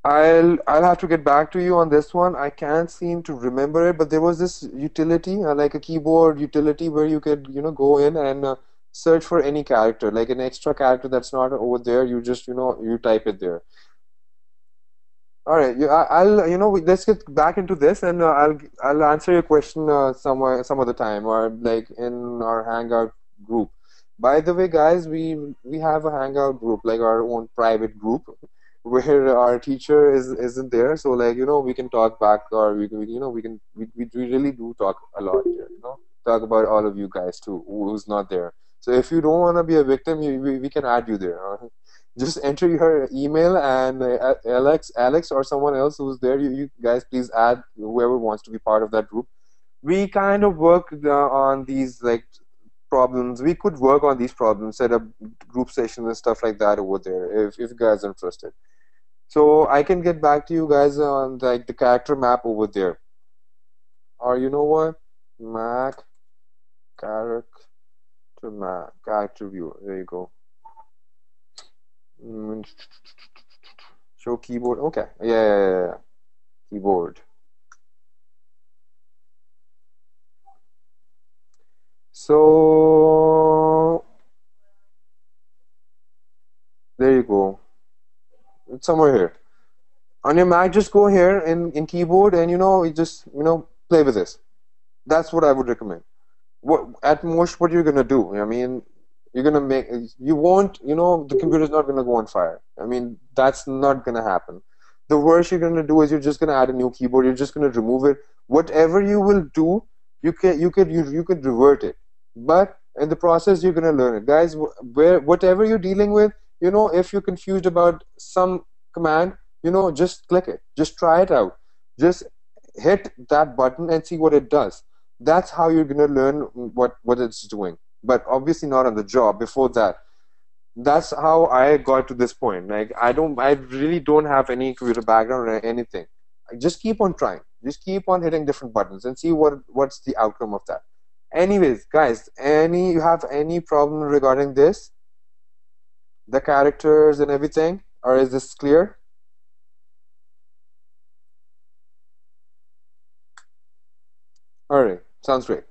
I'll have to get back to you on this one. I can't seem to remember it, but there was this utility, like a keyboard utility, where you could, go in and search for any character, like an extra character that's not over there. You just, you type it there. All right, I'll, let's get back into this, and I'll answer your question some other time, or like in our Hangout group. By the way, guys, we have a Hangout group, like our own private group, where our teacher isn't there, so like we can talk back, or we really do talk a lot here, talk about all of you guys too, who's not there. So if you don't want to be a victim, we can add you there. Just enter your email, and Alex or someone else who's there, you guys please add whoever wants to be part of that group. We kind of work on these like problems. We could work on these problems, set up group sessions and stuff like that over there if you guys are interested. So I can get back to you guys on like the character map over there. Or you know what? Mac character map, character view. There you go. Mm, Show keyboard. Okay. Yeah. Keyboard. So there you go. It's somewhere here. On your Mac, just go here in keyboard, and you just play with this. That's what I would recommend. What at most what you're gonna do? I mean, you're gonna make you won't the computer's not gonna go on fire. I mean, that's not gonna happen. The worst you're gonna do is you're just gonna add a new keyboard. You're just gonna remove it. Whatever you will do, you could revert it, but in the process you're gonna learn it, guys. Where whatever you're dealing with, if you're confused about some command, just click it. Just try it out. Just hit that button and see what it does. That's how you're going to learn what it's doing, but obviously not on the job. Before that, that's how I got to this point. Like I really don't have any computer background or anything. I just keep on trying, just keep on hitting different buttons and see what's the outcome of that. Anyways, guys, you have any problem regarding this, the characters and everything, or is this clear? All right, sounds great.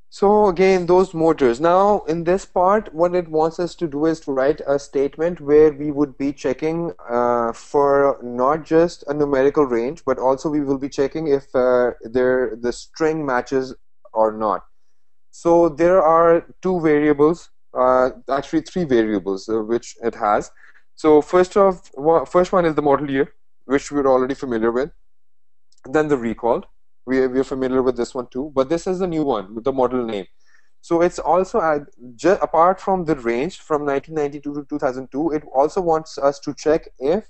So again, those motors. Now, in this part, what it wants us to do is to write a statement where we would be checking for not just a numerical range, but also we will be checking if the string matches or not. So there are two variables, actually three variables, which it has. So first one is the model year, which we're already familiar with. Then the recall, we're familiar with this one too, but this is the new one with the model name. So it's also apart from the range from 1992 to 2002, it also wants us to check if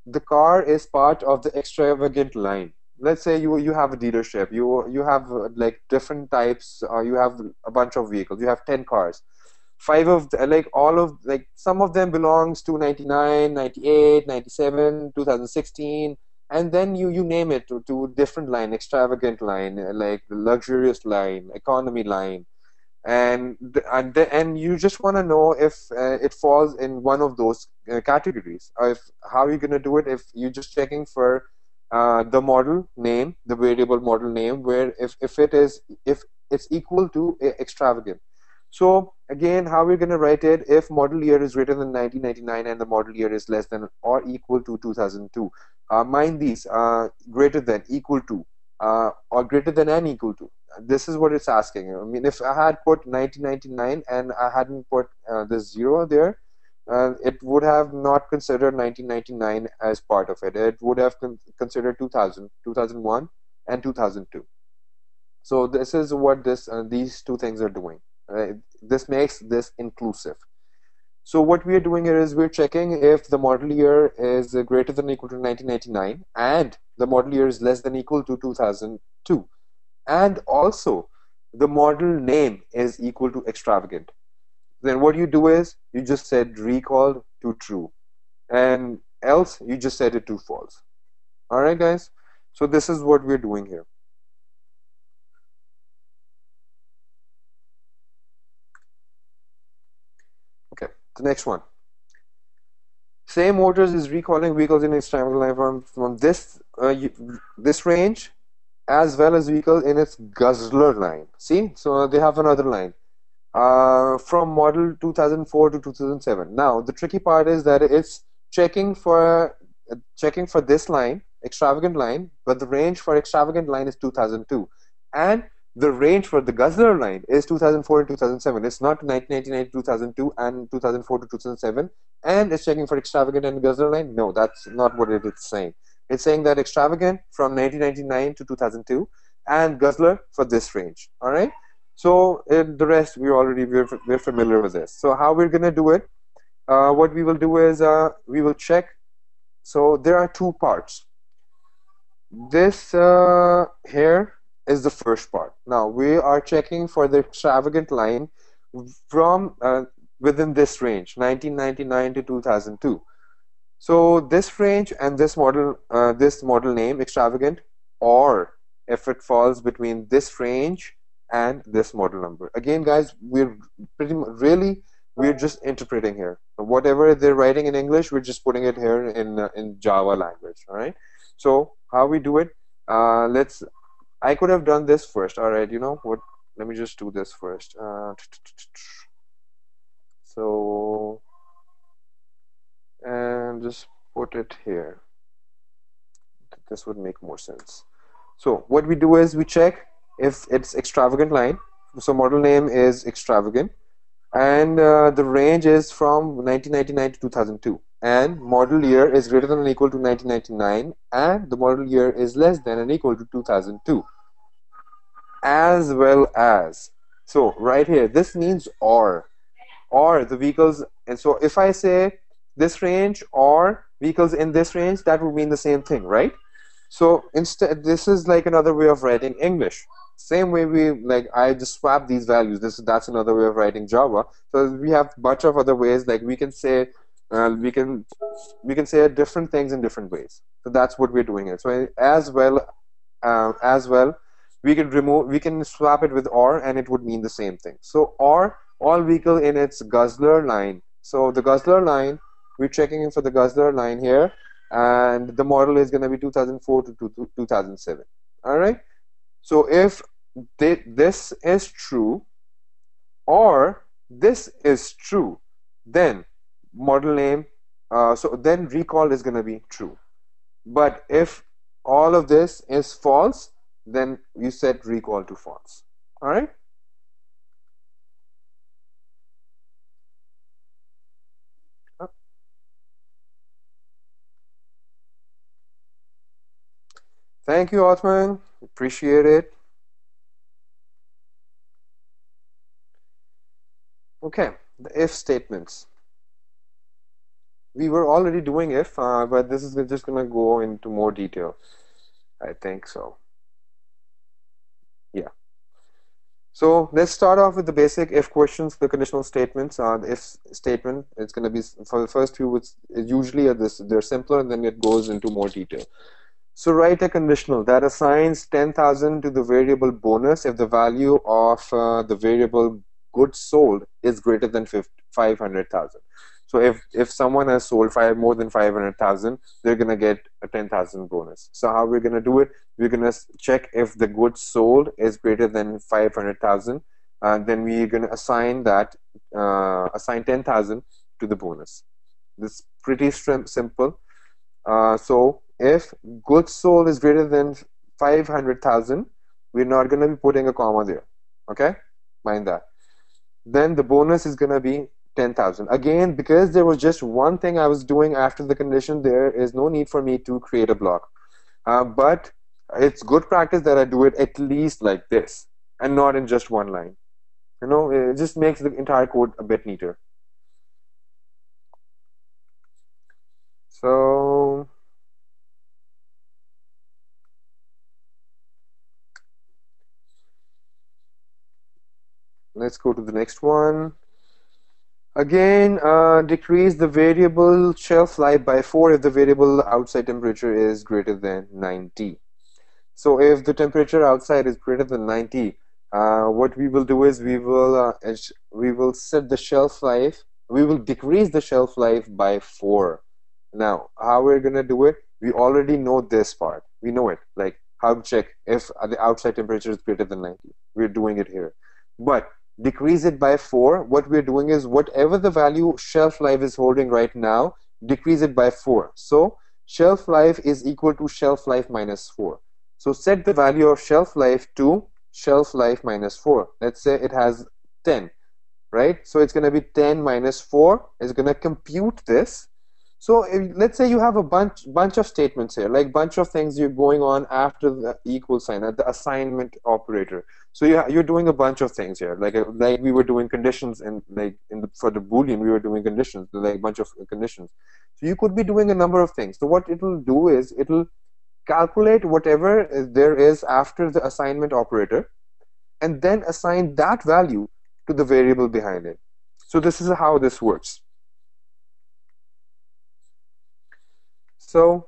the car is part of the extravagant line. Let's say you have a dealership, you have like different types, you have a bunch of vehicles, you have 10 cars. Five of like all of like some of them belongs to 99, 98, 97, 2016, and then you name it to different line, extravagant line, like luxurious line, economy line, and you just want to know if it falls in one of those categories, or if how are you going to do it if you're just checking for the model name, the variable model name, where if it's equal to extravagant. So again, how we're going to write it: if model year is greater than 1999 and the model year is less than or equal to 2002. Mind these: greater than, equal to, or greater than and equal to. This is what it's asking. I mean, if I had put 1999 and I hadn't put this zero there, it would have not considered 1999 as part of it. It would have considered 2000, 2001, and 2002. So this is what these two things are doing. This makes this inclusive. So what we are doing here is we're checking if the model year is greater than or equal to 1999 and the model year is less than or equal to 2002. And also the model name is equal to extravagant. Then what you do is you just set recall to true, and else you just set it to false. All right, guys. So this is what we're doing here. Okay, the next one. Same Motors is recalling vehicles in its timeline from this range, as well as vehicle in its guzzler line. See, so they have another line. From model 2004 to 2007. Now, the tricky part is that it's checking for this line, extravagant line, but the range for extravagant line is 2002, and the range for the guzzler line is 2004 and 2007. It's not 1999 to 2002 and 2004 to 2007, and it's checking for extravagant and guzzler line. No, that's not what it is saying. It's saying that extravagant from 1999 to 2002 and guzzler for this range. All right. So in the rest, we're familiar with this. So how we're gonna do it? What we will do is we will check. So there are two parts. This here is the first part. Now we are checking for the extravagant line from within this range, 1999 to 2002. So this range and this model name, extravagant, or if it falls between this range and this model number. Again, guys, really we're just interpreting here. Whatever they're writing in English, we're just putting it here in Java language. All right. So how we do it? Let's. I could have done this first. All right. You know what? Let me just do this first. So and just put it here. This would make more sense. So what we do is we check if it's extravagant line. So model name is extravagant, and the range is from 1999 to 2002, and model year is greater than or equal to 1999, and the model year is less than or equal to 2002, as well as. So right here, this means or the vehicles. And so if I say this range or vehicles in this range, that would mean the same thing, right? So instead, this is like another way of writing English. Same way we like I just swap these values. That's another way of writing Java. So we have a bunch of other ways. Like we can say we can say different things in different ways. So that's what we're doing here. So as well, we can swap it with or, and it would mean the same thing. So or all vehicle in its guzzler line. So the guzzler line, we're checking in for the guzzler line here, and the model is going to be 2004 to 2007. All right. So if this is true or this is true, then model name, so then recall is going to be true. But if all of this is false, then you set recall to false. All right. Thank you, Othman. Appreciate it. Okay, the if statements. We were already doing if, but this is just gonna go into more detail. I think so. Yeah. So let's start off with the basic if questions, the conditional statements. The if statement, it's going to be for the first few, it's usually they're simpler and then it goes into more detail. So write a conditional that assigns 10,000 to the variable bonus if the value of the variable goods sold is greater than 500,000. So if someone has sold more than 500,000, they're gonna get a 10,000 bonus. So how we're gonna do it? We're gonna check if the goods sold is greater than 500,000, and then we're gonna assign 10,000 to the bonus. This is pretty simple. So if goods sold is greater than 500,000, we're not going to be putting a comma there. Okay? Mind that. Then the bonus is going to be 10,000. Again, because there was just one thing I was doing after the condition, there is no need for me to create a block. But it's good practice that I do it at least like this and not in just one line. You know, it just makes the entire code a bit neater. So let's go to the next one. Again, decrease the variable shelf life by 4 if the variable outside temperature is greater than 90. So if the temperature outside is greater than 90, what we will do is we will set the shelf life, we will decrease the shelf life by 4. Now, how we're gonna do it? We already know this part. We know it. Like how to check if the outside temperature is greater than 90. We're doing it here. But decrease it by 4. What we're doing is whatever the value shelf life is holding right now, decrease it by 4. So shelf life is equal to shelf life minus 4. So set the value of shelf life to shelf life minus 4. Let's say it has 10, right? So it's going to be 10 minus 4. It's going to compute this. So let's say you have a bunch of statements here, like bunch of things you're going on after the equal sign, at the assignment operator. So you're doing a bunch of things here, like we were doing conditions, and for the Boolean we were doing conditions, like a bunch of conditions. So you could be doing a number of things. So what it'll do is it'll calculate whatever there is after the assignment operator and then assign that value to the variable behind it. So this is how this works. So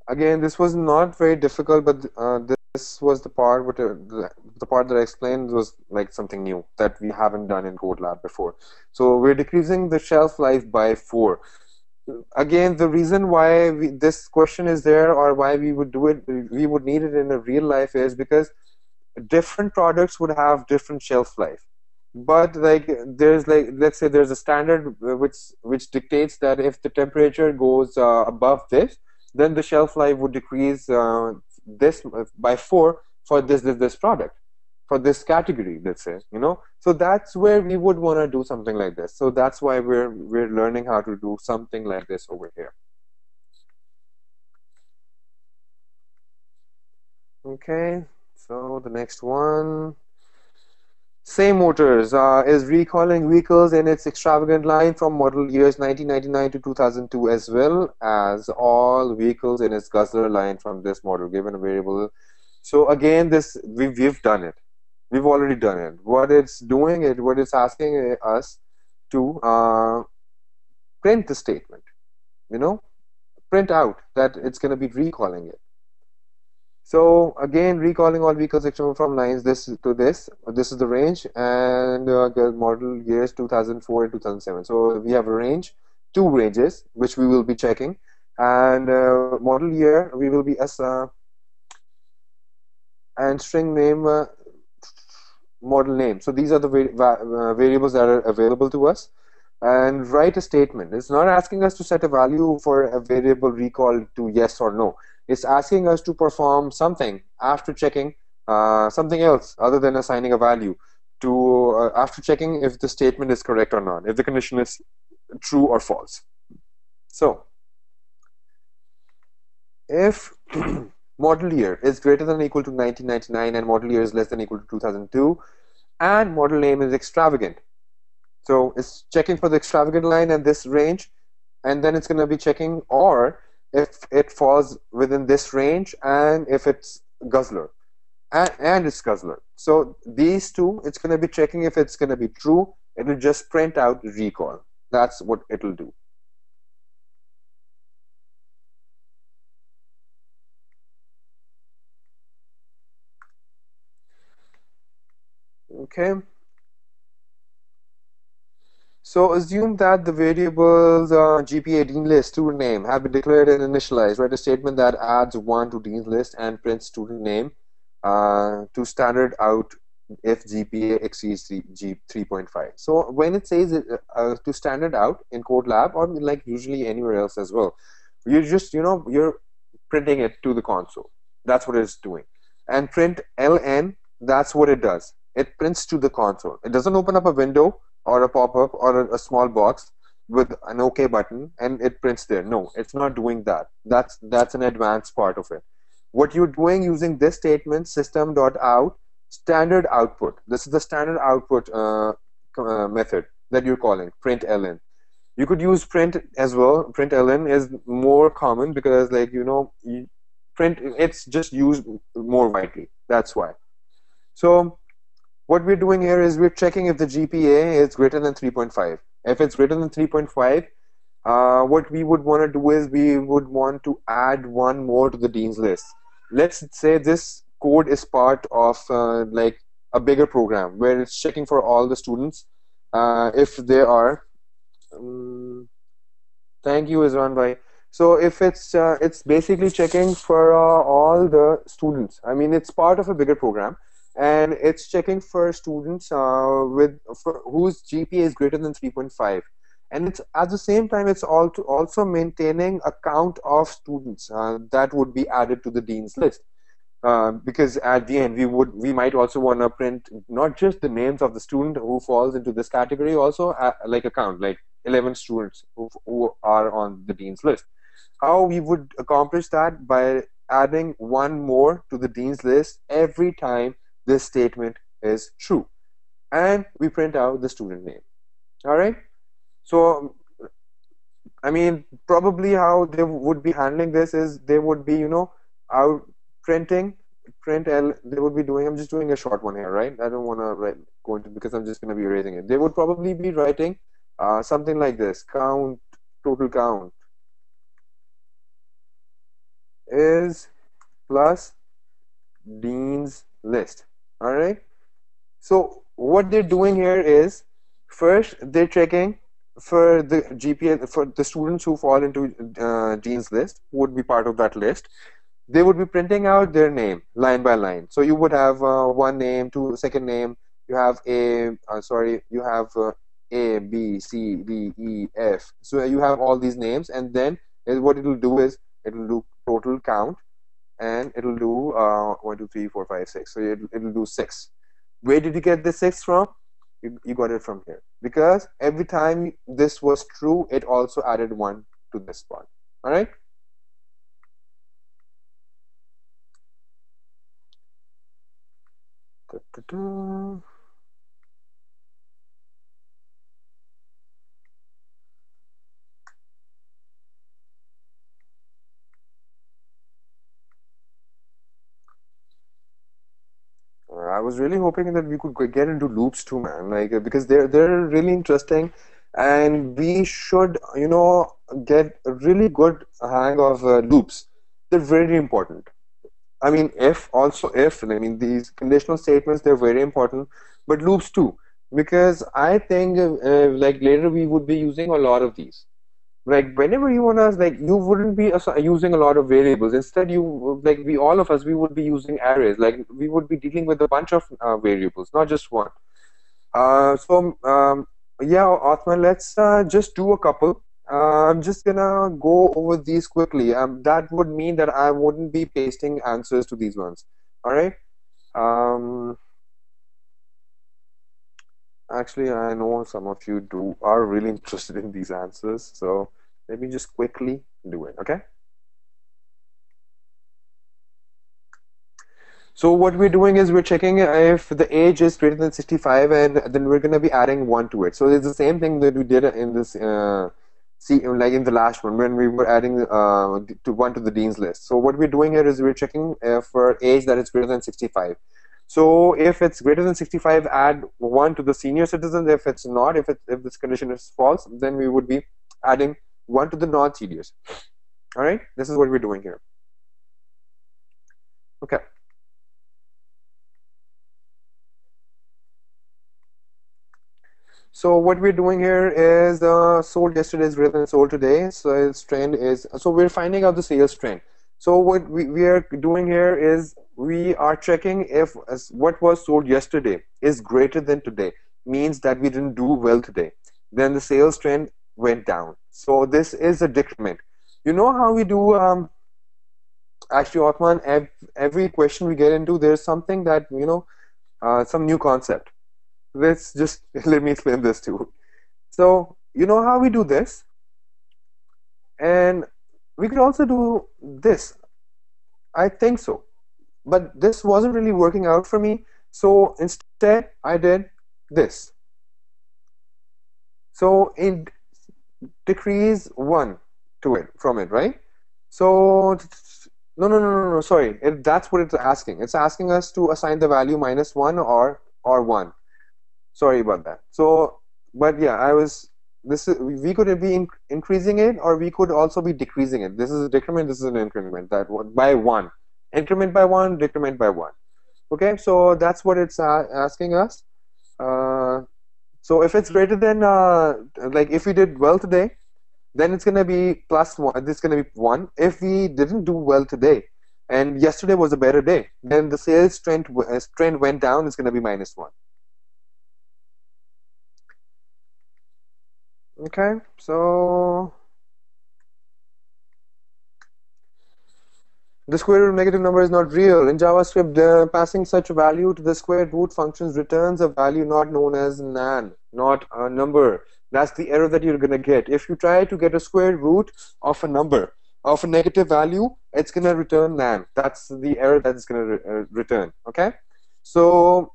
again, this was not very difficult, but this was the part the part that I explained was like something new that we haven't done in Code Lab before. So we're decreasing the shelf life by 4. Again, the reason why this question is there, or why we would do it, we would need it in a real life, is because different products would have different shelf life. But like there's like, let's say there's a standard which dictates that if the temperature goes above this, then the shelf life would decrease this by 4 for this product, for this category, let's say, you know. So that's where we would want to do something like this. So that's why we're learning how to do something like this over here. Okay, so the next one. Same Motors is recalling vehicles in its extravagant line from model years 1999 to 2002, as well as all vehicles in its Guzzler line from this model, given a variable. So again, this we've done it. We've already done it. What it's asking us to print the statement. You know, print out that it's going to be recalling it. So again, recalling all vehicles external from lines this to this. This is the range, and model years 2004 and 2007. So we have a range, 2 ranges, which we will be checking, and model year we will be as and string name, model name. So these are the variables that are available to us. And write a statement. It's not asking us to set a value for a variable recall to yes or no. It's asking us to perform something after checking something else other than assigning a value to after checking if the statement is correct or not, if the condition is true or false. So if model year is greater than or equal to 1999 and model year is less than or equal to 2002, and model name is extravagant. So it's checking for the extravagant line and this range, and then it's going to be checking or if it falls within this range and if it's guzzler and it's guzzler. So these two, it's going to be checking if it's going to be true. It'll just print out recall. That's what it'll do. Okay. So assume that the variables GPA Dean list student name have been declared and initialized. Write a statement that adds one to Dean's list and prints student name to standard out if GPA exceeds 3.5. So when it says to standard out in code lab or like usually anywhere else as well, you just you're printing it to the console. That's what it's doing. And print ln, that's what it does. It prints to the console. It doesn't open up a window or a pop-up or a small box with an OK button and it prints there. No, it's not doing that. That's an advanced part of it. What you're doing using this statement, system.out standard output. This is the standard output method that you're calling println. You could use print as well. Println is more common because print, it's just used more widely. That's why. So what we're doing here is we're checking if the GPA is greater than 3.5. If it's greater than 3.5, what we would want to do is we would want to add one more to the dean's list. Let's say this code is part of like a bigger program where it's checking for all the students if they are um, thank you, Izran bhai. So if it's basically checking for all the students. I mean, it's part of a bigger program, and it's checking for students whose GPA is greater than 3.5, and it's at the same time it's also maintaining a count of students that would be added to the dean's list. Because at the end we might also want to print not just the names of the student who falls into this category, also like a count, like 11 students who are on the dean's list. How we would accomplish that? By adding one more to the dean's list every time this statement is true, and we print out the student name. All right. So I mean, probably how they would be handling this is they would be, out printing, print L, they would be doing, I'm just doing a short one here, right? I don't want to write, go into, because I'm just going to be erasing it. They would probably be writing something like this: count, total count is plus Dean's list. All right. So what they're doing here is first they're checking for the GPA for the students who fall into Dean's list, who would be part of that list. They would be printing out their name line by line. So you would have one name, two second name. You have you have A, B, C, D, E, F. So you have all these names, and then what it'll do is it'll do total count, and it'll do 1, 2, 3, 4, 5, 6. So it'll do 6. Where did you get the 6 from? You got it from here, because every time this was true, it also added 1 to this part. All right. Da-da-da. I was really hoping that we could get into loops too, man. Like because they're really interesting, and we should get a really good hang of loops. They're very important. I mean, if I mean these conditional statements, they're very important, but loops too, because I think like later we would be using a lot of these. Like whenever you want to, like you wouldn't be using a lot of variables. Instead, you like we all of us we would be using arrays. Like we would be dealing with a bunch of variables, not just one. Yeah, Othman, let's just do a couple. I'm just gonna go over these quickly. That would mean that I wouldn't be pasting answers to these ones. All right. Um, Actually, I know some of you do are really interested in these answers, so let me just quickly do it. Okay. So what we're doing is we're checking if the age is greater than 65, and then we're going to be adding 1 to it. So it's the same thing that we did in this, see, like in the last one when we were adding to 1 to the dean's list. So what we're doing here is we're checking for age that is greater than 65. So if it's greater than 65, add 1 to the senior citizens. If it's not, if this condition is false, then we would be adding 1 to the non-seniors. All right, this is what we're doing here. Okay. So what we're doing here is sold yesterday is greater than sold today. Sales trend is, so we're finding out the sales trend. So what we are doing here is we are checking if what was sold yesterday is greater than today, means that we didn't do well today. Then the sales trend went down. So this is a decrement. You know how we do, actually, Othman, every question we get into, there's something that, some new concept. Let's just let me explain this to you. So you know how we do this, and we could also do this. I think so, but this wasn't really working out for me. So instead, I did this. So in decrease 1 to it from it, right? So no, no, no, no, no. Sorry, that's what it's asking. It's asking us to assign the value -1 or 1. Sorry about that. So, but yeah, this is, we could be increasing it, or we could also be decreasing it. This is a decrement, this is an increment, that one by 1. Increment by 1, decrement by 1. Okay, so that's what it's asking us. Uh, so if it's greater than, like if we did well today, then it's going to be +1. This is going to be 1. If we didn't do well today, and yesterday was a better day, then the sales trend went down, it's going to be -1. Okay, so the square root of negative number is not real. In JavaScript, passing such a value to the square root functions returns a value not known as nan, not a number. That's the error that you're going to get. If you try to get a square root of a number, of a negative value, it's going to return nan. That's the error that it's going to return. Okay, so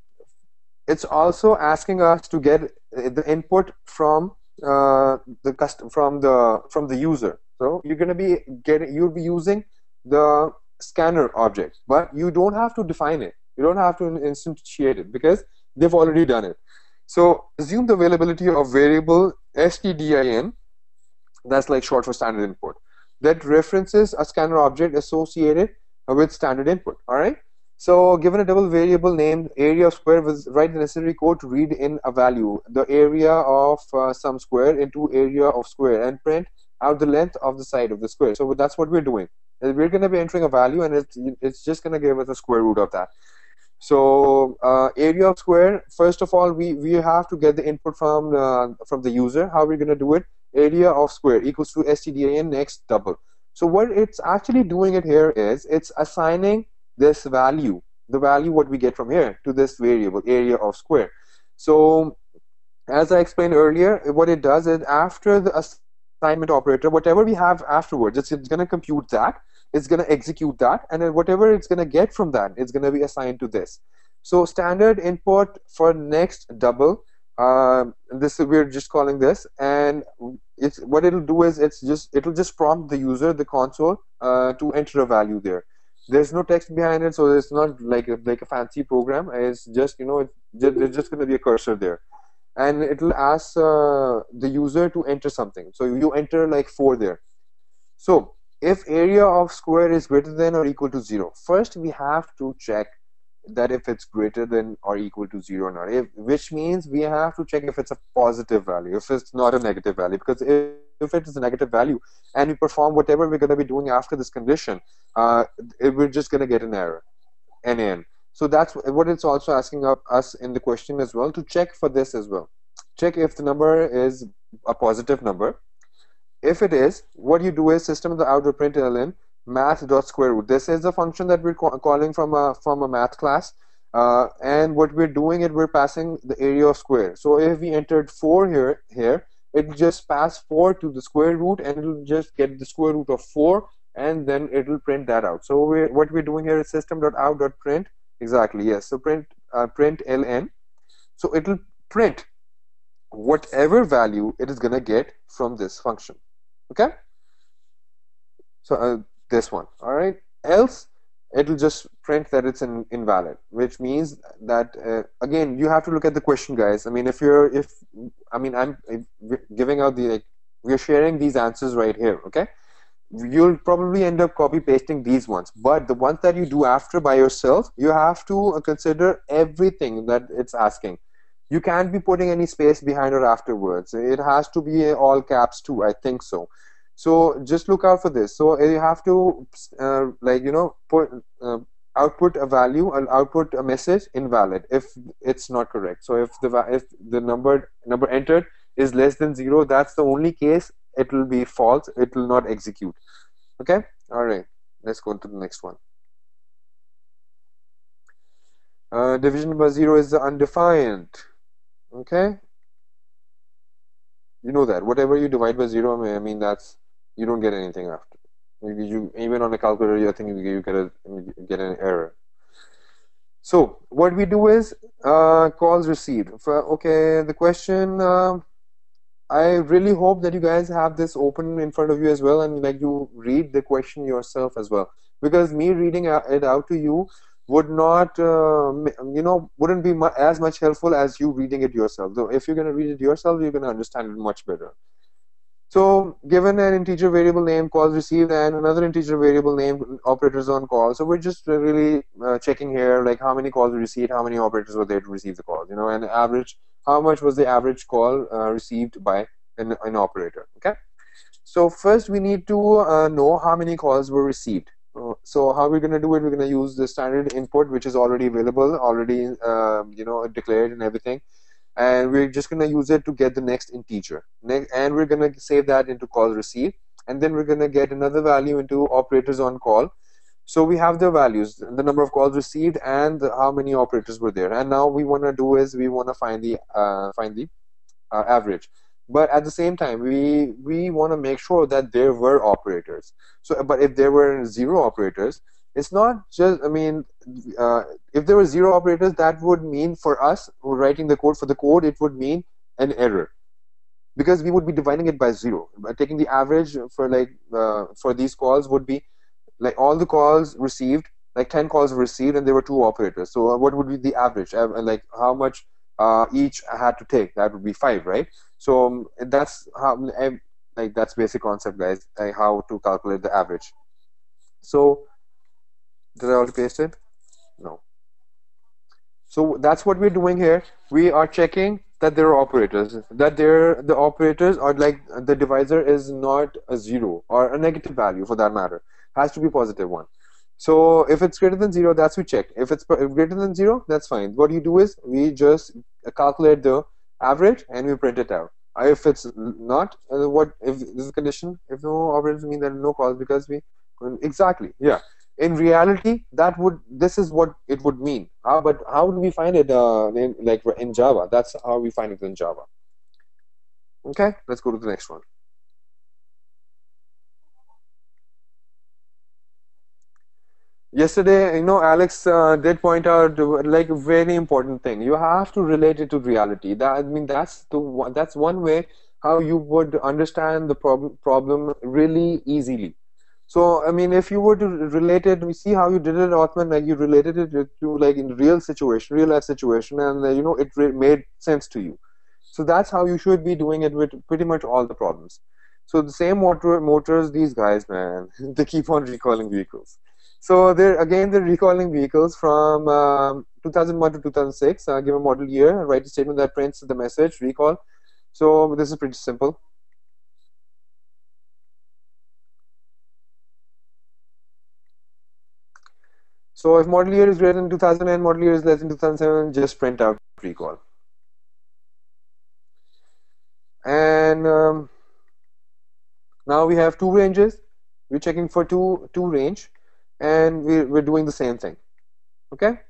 it's also asking us to get the input from from the user. So you're going to be you'll be using the scanner object, but you don't have to define it. You don't have to instantiate it because they've already done it. So assume the availability of variable stdin, that's like short for standard input, that references a scanner object associated with standard input. All right. So given a double variable named area of square, write the necessary code to read in a value, the area of some square into area of square, and print out the length of the side of the square. So that's what we're doing. We're going to be entering a value, and it's just going to give us a square root of that. So area of square, first of all, we have to get the input from the user. How we're going to do it? Area of square equals to stdin next double. So what it's actually doing it here is it's assigning this value, the value what we get from here, to this variable area of square. So as I explained earlier, what it does is after the assignment operator, whatever we have afterwards, it's going to compute that, it's going to execute that, and then whatever it's going to get from that, it's going to be assigned to this. So standard input for next double, this we're just calling this, and it's what it'll do is it'll just prompt the user, the console, to enter a value there. There's no text behind it, so it's not like a fancy program. It's just there's just going to be a cursor there, and it'll ask the user to enter something. So you enter like 4 there. So if area of square is greater than or equal to 0, first we have to check that if it's greater than or equal to 0 or not, which means we have to check if it's a positive value, if it's not a negative value, because if it is a negative value and we perform whatever we're going to be doing after this condition, we're just going to get an error, NaN. So that's what it's also asking of us in the question as well, to check for this as well. Check if the number is a positive number. If it is, what you do is system.out.println math.square root. This is a function that we're calling from a math class, and what we're doing is we're passing the area of square. So if we entered 4 here, it'll just pass 4 to the square root, and it'll just get the square root of 4, and then it'll print that out. So what we're doing here is system.out.print Exactly, yes. So print ln. So it'll print whatever value it is gonna get from this function. Okay? So this one, all right? Else, it'll just print that it's invalid, which means that again, you have to look at the question, guys. I mean, if I mean, we're giving out the like, we're sharing these answers right here, okay? You'll probably end up copy pasting these ones, but the ones that you do after by yourself, you have to consider everything that it's asking. You can't be putting any space behind or afterwards. It has to be all caps too, I think so. So just look out for this. So you have to like put output a value and output a message invalid if it's not correct. So if the number entered is less than 0, that's the only case it will be false. It will not execute. Okay, all right, let's go to the next one. Division by 0 is the undefined. Okay, you know that whatever you divide by 0, I mean that's, you don't get anything after. You even on a calculator, you think you get an error. So what we do is calls received. Okay, the question. I really hope that you guys have this open in front of you as well, and like you read the question yourself as well. Because me reading it out to you would not, wouldn't be as much helpful as you reading it yourself. So if you're going to read it yourself, you're going to understand it much better. So given an integer variable name calls received and another integer variable name operators on call. So we're just really checking here like how many calls we received, how many operators were there to receive the call, and average, how much was the average call received by an operator. Okay. So first we need to know how many calls were received. So how we're going to do it, we're going to use the standard input, which is already available, already declared and everything, and we're just going to use it to get the next integer, and we're going to save that into calls received, and then we're going to get another value into operators on call. So we have the values, the number of calls received and how many operators were there, and now we want to do is we want to find the average. But at the same time, we want to make sure that there were operators. So but if there were 0 operators, it's not just, I mean, if there were 0 operators, that would mean for us who are writing the code, for the code it would mean an error, because we would be dividing it by 0. By taking the average for like for these calls would be like all the calls received, like 10 calls were received and there were 2 operators. So what would be the average? Like how much each had to take? That would be 5, right? So that's how, like that's basic concept, guys, like how to calculate the average. So did I already paste it? No. So that's what we're doing here. We are checking that there are operators, that the operators are like the divisor is not a 0 or a negative value for that matter. Has to be positive one. So if it's greater than 0, that's we check. If it's greater than 0, that's fine. What you do is we just calculate the average and we print it out. If it's not, what if this is a condition? If no operators, mean there are no calls, because we exactly, yeah. In reality, this is what it would mean. But how do we find it like in Java? That's how we find it in Java. Okay, let's go to the next one. Yesterday, Alex did point out like a very important thing. You have to relate it to reality. I mean, that's one way how you would understand the problem really easily. So, I mean, if you were to relate it, we see how you did it, Othman, like you related it to like in real situation, real life situation, and it made sense to you. So that's how you should be doing it with pretty much all the problems. So the same motors, these guys, man, they keep on recalling vehicles. So they're recalling vehicles from 2001 to 2006. Give a model year, write a statement that prints the message recall. So this is pretty simple. So if model year is greater than 2000 and model year is less than 2007, just print out recall. And now we have 2 ranges. We're checking for two range, and we're doing the same thing. Okay.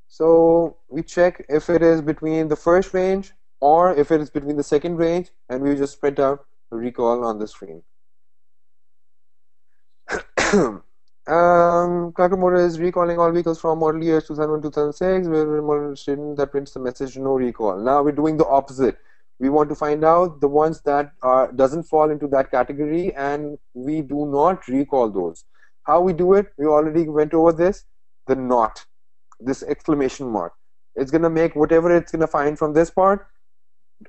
So we check if it is between the first range or if it is between the second range, and we just print out recall on the screen. Kakamoto is recalling all vehicles from model years 2001 2006 with model statement that prints the message no recall. Now we're doing the opposite. We want to find out the ones that are doesn't fall into that category and we do not recall those. How we do it? We already went over this. The not, this exclamation mark. It's gonna make whatever it's gonna find from this part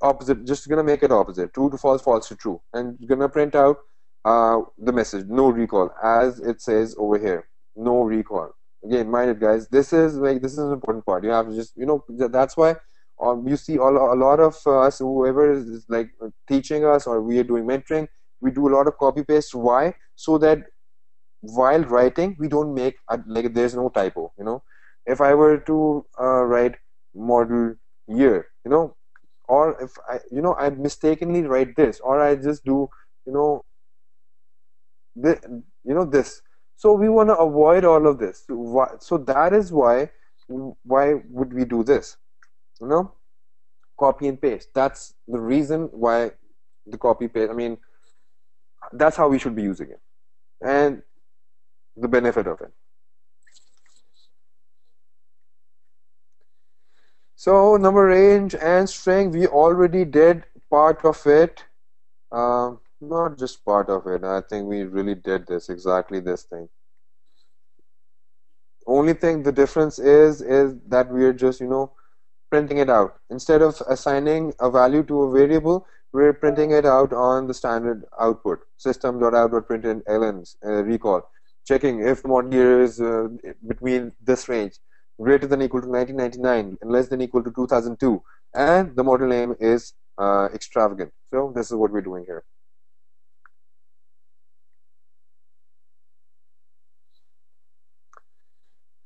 opposite, just gonna make it opposite, true to false, false to true, and gonna print out the message no recall as it says over here, no recall. Again, mind it guys, this is an important part. You have to just, that's why you see a lot of us, whoever is like teaching us or we are doing mentoring, we do a lot of copy paste. Why? So that while writing we don't make like there's no typo. If I were to write model year, or if I mistakenly write this, or I just do, you know, this, this. So we want to avoid all of this. So that is why would we do this? You know, copy and paste. That's the reason why the copy paste. I mean, that's how we should be using it, and the benefit of it. So number range and string, we already did part of it. Not just part of it. I think we really did this, exactly this thing. Only thing the difference is that we are just, printing it out. Instead of assigning a value to a variable, we're printing it out on the standard output. System.out.println recall. Checking if the model year is between this range, greater than equal to 1999 and less than equal to 2002. And the model name is extravagant. So this is what we're doing here.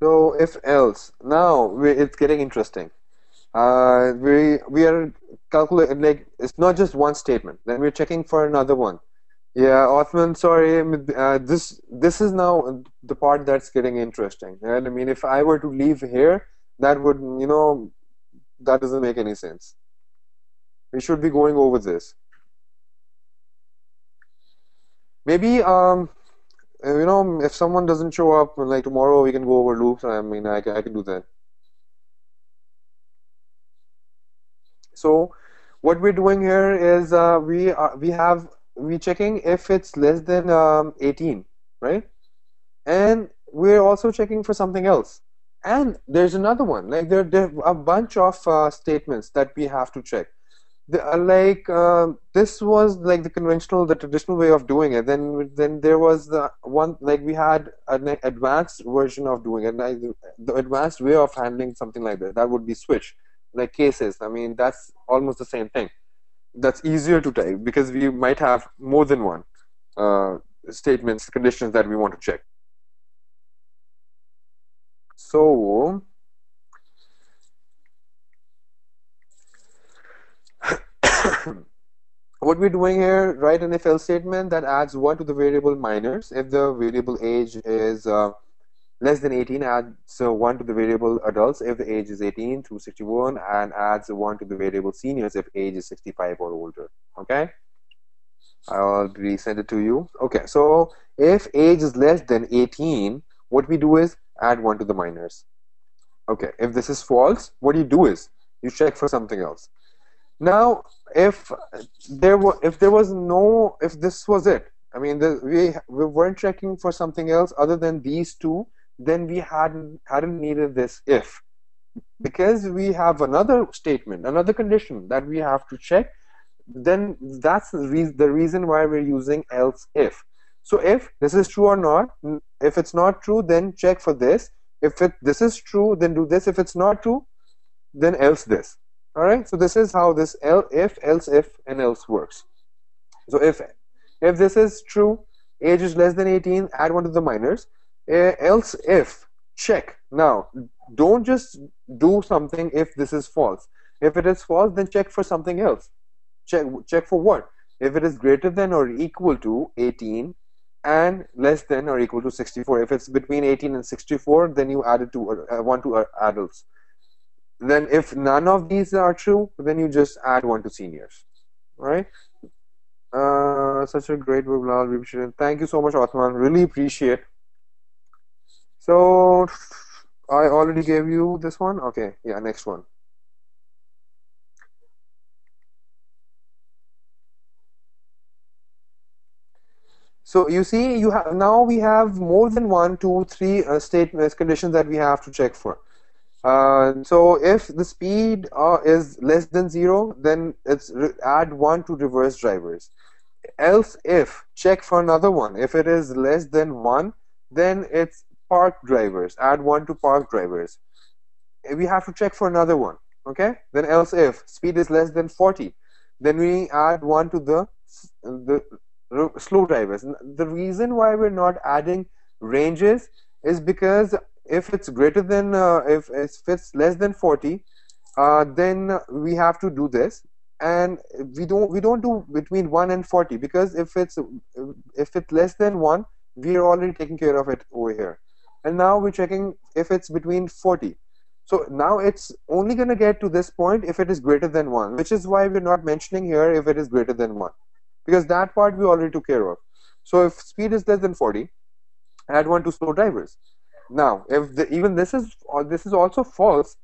So if else, now it's getting interesting. We are calculating, like it's not just one statement. Then we're checking for another one. Yeah, Othman, sorry. This is now the part that's getting interesting. Right? I mean, if I were to leave here, that would, that doesn't make any sense. We should be going over this. Maybe if someone doesn't show up like tomorrow, we can go over loops. I mean, I can do that. So what we're doing here is we checking if it's less than 18, right? And we're also checking for something else. And there's another one. Like there are a bunch of statements that we have to check. This was like the traditional way of doing it. Then there was the one, like we had an advanced version of doing it. Like the advanced way of handling something like that. That would be switch, like cases. I mean, that's almost the same thing. That's easier to type because we might have more than one uh, statements, conditions that we want to check. So what we're doing here, write an if else statement that adds 1 to the variable minors. If the variable age is less than 18, adds 1 to the variable adults if the age is 18 through 61, and adds 1 to the variable seniors if age is 65 or older. Okay, I'll resend it to you. Okay, so if age is less than 18, what we do is add 1 to the minors. Okay, if this is false, what you do is you check for something else. Now, if this was it, I mean, we weren't checking for something else other than these two, then we hadn't needed this if, because we have another statement, another condition that we have to check. Then that's the reason why we're using else if. So if this is true or not, if it's not true, then check for this. If this is true, then do this. If it's not true, then else this. All right, so this is how this if, else if, and else works. So if this is true, age is less than 18, add 1 to the minors. Else if, check. Now, don't just do something if this is false. If it is false, then check for something else. Check for what? If it is greater than or equal to 18 and less than or equal to 64. If it's between 18 and 64, then you add it to 1 to adults. Then if none of these are true, then you just add 1 to seniors. All right. Such a great book, Lal. Thank you so much, Othman. Really appreciate So I already gave you this one. Okay, yeah, next one. So you see, you have now we have more than one, two, three statements conditions that we have to check for. So if the speed is less than zero, then it's add one to reverse drivers. Else if check for another one. If it is less than one, then it's park drivers. Add one to park drivers. We have to check for another one. Okay. Then else if speed is less than 40, then we add one to the slow drivers. The reason why we're not adding ranges is because if it's greater than if it's less than 40, then we have to do this, and we don't do between 1 and 40, because if it's less than 1, we are already taking care of it over here. And now we're checking if it's between 40. So now it's only going to get to this point if it is greater than 1, which is why we're not mentioning here if it is greater than 1, because that part we already took care of. So if speed is less than 40, add 1 to slow drivers. Now if even this is also false,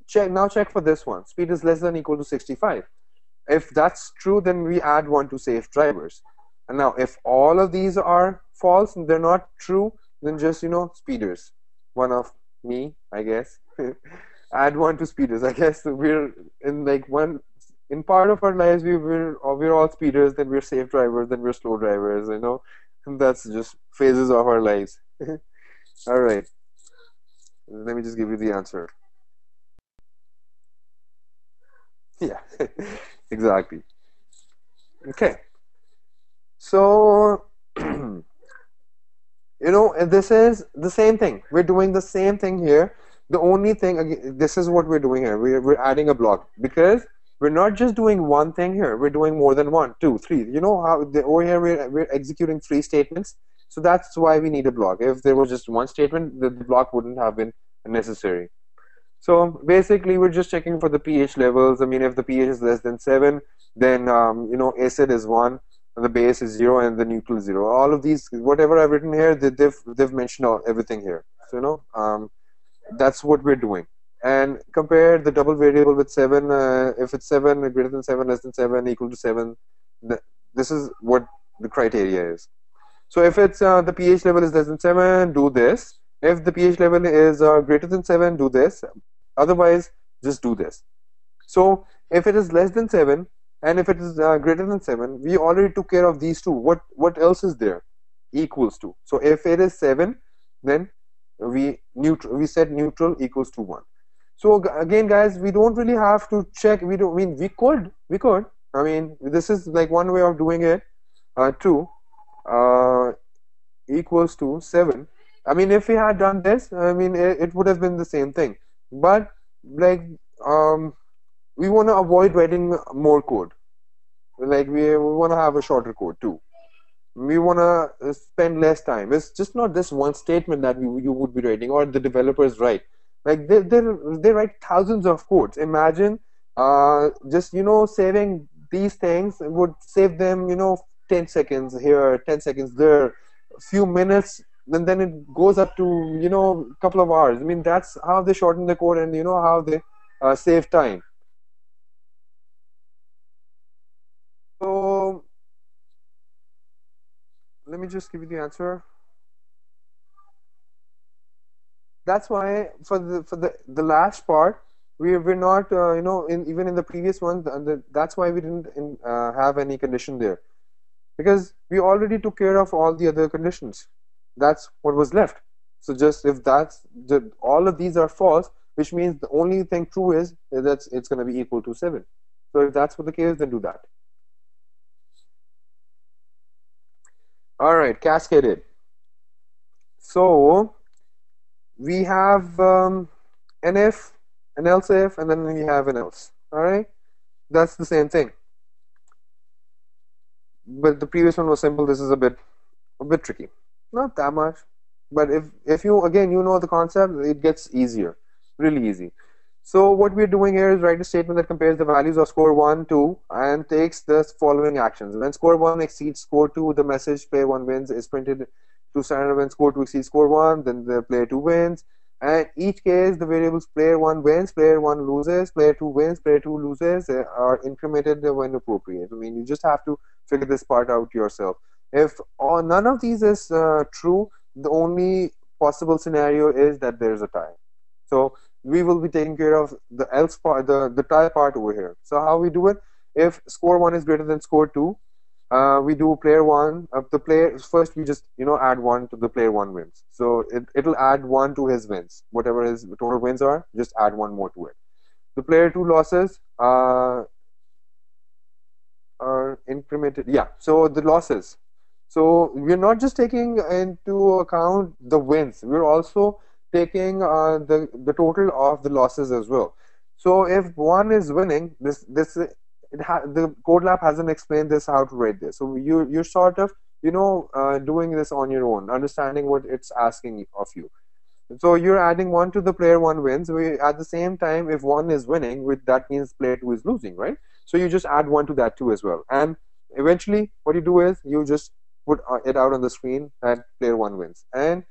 check for this one. Speed is less than equal to 65. If that's true, then we add one to safe drivers. And now if all of these are false and they're not true, then just speeders. One of me, I guess. Add one to speeders. I guess we're in like one in part of our lives we're all speeders, then we're safe drivers, then we're slow drivers. And that's just phases of our lives. All right. Let me just give you the answer. Yeah. Exactly. Okay. So, this is the same thing. We're doing the same thing here. The only thing, this is what we're doing here. We're adding a block, because we're not just doing one thing here. We're doing more than one, two, three. You know how over here we're executing three statements. So that's why we need a block. If there was just one statement, the block wouldn't have been necessary. So basically, we're just checking for the pH levels. I mean, if the pH is less than 7, then acid is 1, and the base is 0, and the neutral is 0. All of these, whatever I've written here, they've mentioned everything here. So that's what we're doing. And compare the double variable with 7. If it's 7 greater than 7, less than 7, equal to 7, this is what the criteria is. So if it's the pH level is less than 7, do this. If the pH level is greater than 7, do this. Otherwise, just do this. So if it is less than 7 and if it is greater than 7, we already took care of these two. What else is there? Equals to. So if it is 7, then we set neutral equals to 1. So again, guys, we don't really have to check. We could. I mean, this is like one way of doing it. 2 uh, equals to 7. I mean, if we had done this, I mean, it would have been the same thing. But like, we want to avoid writing more code. Like we want to have a shorter code too. We want to spend less time. It's just not this one statement that you would be writing, or the developers write. Like they write thousands of codes. Imagine just saving these things would save them 10 seconds here, 10 seconds there, a few minutes, and then it goes up to a couple of hours. I mean, that's how they shorten the code, and how they save time. So let me just give you the answer. That's why for the last part, we're not even in the previous one, that's why we didn't have any condition there, because we already took care of all the other conditions. That's what was left. So just if all of these are false, which means the only thing true is that it's going to be equal to 7. So if that's what the case, then do that. All right, cascaded. So we have an if, an else if, and then we have an else. All right, that's the same thing. But the previous one was simple. This is a bit tricky. Not that much, but if you again the concept, it gets easier, really easy. So what we're doing here is write a statement that compares the values of score 1, 2, and takes the following actions. When score 1 exceeds score 2, the message player 1 wins is printed to standard when score 2 exceeds score 1, then the player 2 wins. And each case, the variables player 1 wins, player 1 loses, player 2 wins, player 2 loses are incremented when appropriate. I mean, you just have to figure this part out yourself. If none of these is true, the only possible scenario is that there's a tie. So we will be taking care of the else part, the tie part over here. So how we do it? If score 1 is greater than score 2, we do player 1. The player first, we just add 1 to the player 1 wins. So it'll add 1 to his wins. Whatever his total wins are, just add 1 more to it. The player 2 losses are incremented. Yeah, so the losses. So we're not just taking into account the wins, we're also taking the total of the losses as well. So if one is winning, the code lab hasn't explained this how to write this. So you're sort of doing this on your own, understanding what it's asking of you. So you're adding 1 to the player 1 wins. At the same time, if 1 is winning, that means player 2 is losing, right? So you just add 1 to that too as well. And eventually, what you do is you just put it out on the screen that player 1 wins. And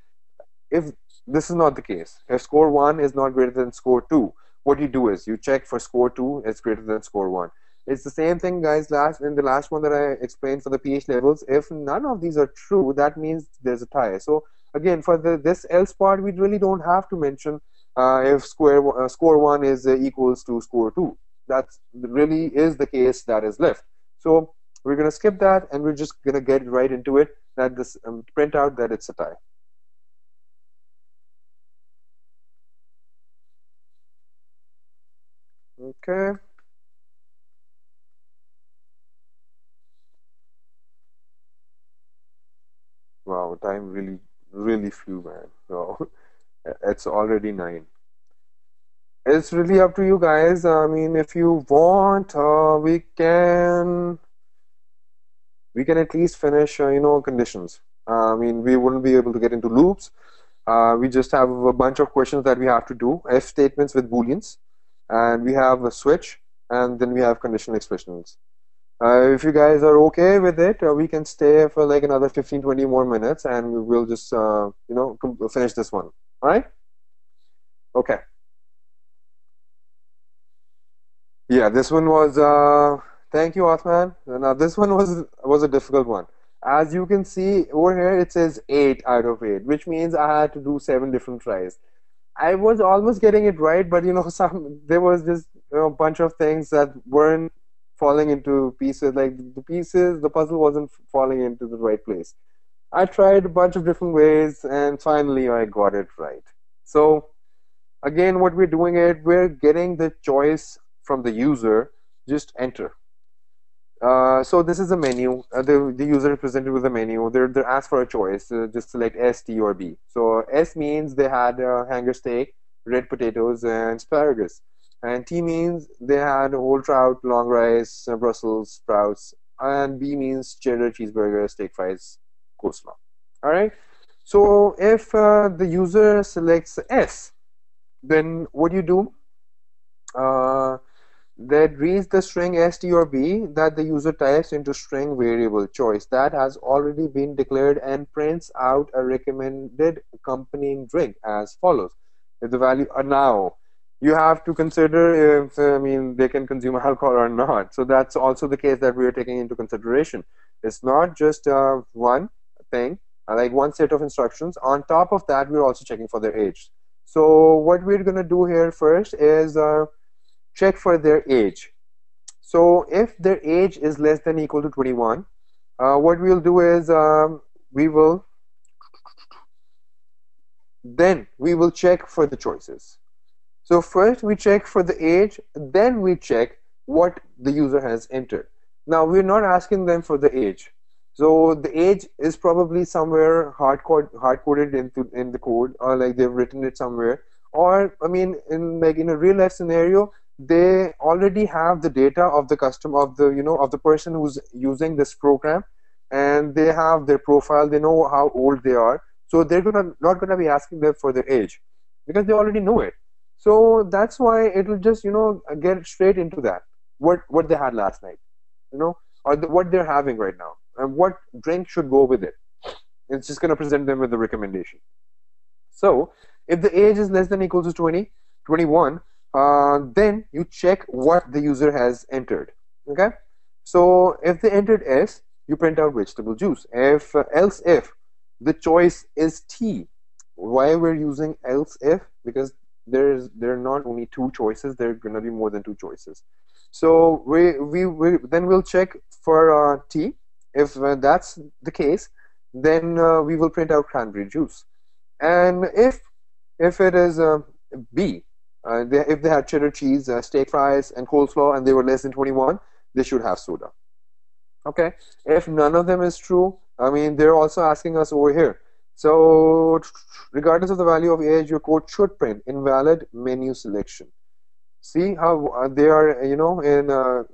if this is not the case, if score 1 is not greater than score 2, what you do is you check for score 2 is greater than score 1. It's the same thing, guys, in the last one that I explained for the pH levels. If none of these are true, that means there's a tie. So again, for this else part, we really don't have to mention if score 1 is equals to score 2. That really is the case that is left. So we're going to skip that, and we're just going to get right into it, that this print out that it's a tie. Okay. Wow, time really, really flew, man. So it's already 9. It's really up to you guys. I mean, if you want, we can at least finish, conditions. I mean, we wouldn't be able to get into loops. We just have a bunch of questions that we have to do. If statements with booleans, and we have a switch, and then we have conditional expressions. If you guys are okay with it, we can stay for like another 15-20 more minutes, and we will just finish this one. All right? Okay. Yeah, this one was thank you, Othman. Now this one was a difficult one. As you can see over here, it says 8 out of 8, which means I had to do 7 different tries. I was almost getting it right, but there was just bunch of things that weren't falling into pieces. Like the puzzle wasn't falling into the right place. I tried a bunch of different ways, and finally I got it right. So again, what we're doing is we're getting the choice from the user. Just enter. So this is a menu. The user is presented with a menu. They're asked for a choice. Just select S, T, or B. So S means they had hanger steak, red potatoes, and asparagus. And T means they had whole trout, long rice, Brussels sprouts. And B means cheddar, cheeseburger, steak fries, coleslaw. All right. So if the user selects S, then what you do? That reads the string st or b that the user types into string variable choice that has already been declared, and prints out a recommended accompanying drink as follows. If the value now you have to consider if they can consume alcohol or not. So that's also the case that we are taking into consideration. It's not just one thing, like one set of instructions. On top of that, we're also checking for their age. So what we're going to do here first is check for their age. So if their age is less than equal to 21, what we'll do is we will check for the choices. So first we check for the age, then we check what the user has entered. Now we're not asking them for the age. So the age is probably somewhere hard-coded in the code, or like they've written it somewhere. Or in a real life scenario, they already have the data of the customer, of the person who's using this program, and they have their profile. They know how old they are, so they're not gonna be asking them for their age because they already know it. So that's why it'll just get straight into that what they had last night, or what they're having right now, and what drink should go with it. It's just going to present them with the recommendation. So if the age is less than equal to 20, 21, then you check what the user has entered. Okay. So if they entered S, you print out vegetable juice. If else if the choice is T, why we're using else if? Because there are not only two choices, there are gonna be more than two choices. So we then we'll check for T. If that's the case, then we will print out cranberry juice. And if it is B, if they had cheddar cheese, steak fries, and coleslaw, and they were less than 21, they should have soda. Okay. If none of them is true, I mean, they're also asking us over here. So, regardless of the value of age, your code should print invalid menu selection. See how they are, in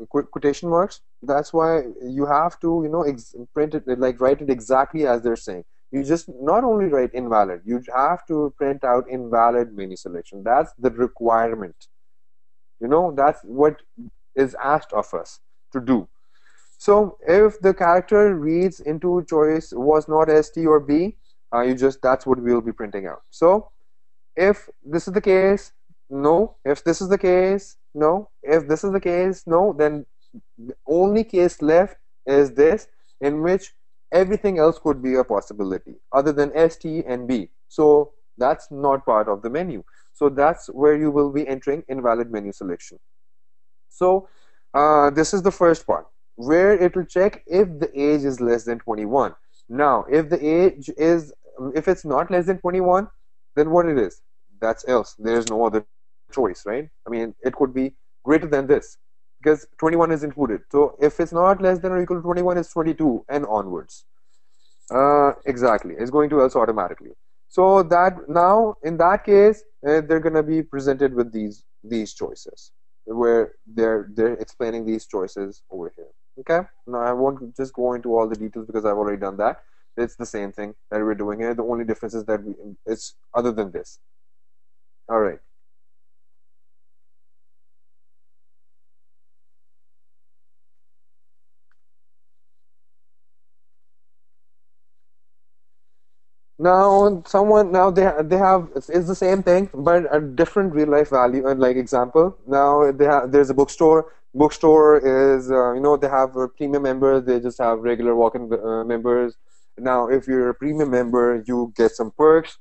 quotation marks? That's why you have to, print it, like write it exactly as they're saying. You just not only write invalid, you have to print out invalid menu selection. That's the requirement. That's what is asked of us to do. So if the character reads into choice was not S, T, or B, that's what we'll be printing out. So if this is the case, no. If this is the case, no. If this is the case, no. Then the only case left is this, in which everything else could be a possibility other than S, T, and B. So that's not part of the menu. So that's where you will be entering invalid menu selection. So this is the first part where it will check if the age is less than 21. Now, if the age is, if it's not less than 21, then what it is? That's else. There's no other choice, right? I mean, it could be greater than this because 21 is included. So if it's not less than or equal to 21, it's 22 and onwards. Exactly. It's going to else automatically. So that now in that case, they're going to be presented with these choices where they're explaining these choices over here. Okay. Now I won't just go into all the details because I've already done that. It's the same thing that we're doing here. The only difference is that it's other than this. All right. Now they have it's the same thing but a different real life value and like example. Now there's a bookstore. Bookstore is they have a premium member. They just have regular walk-in members. Now if you're a premium member, you get some perks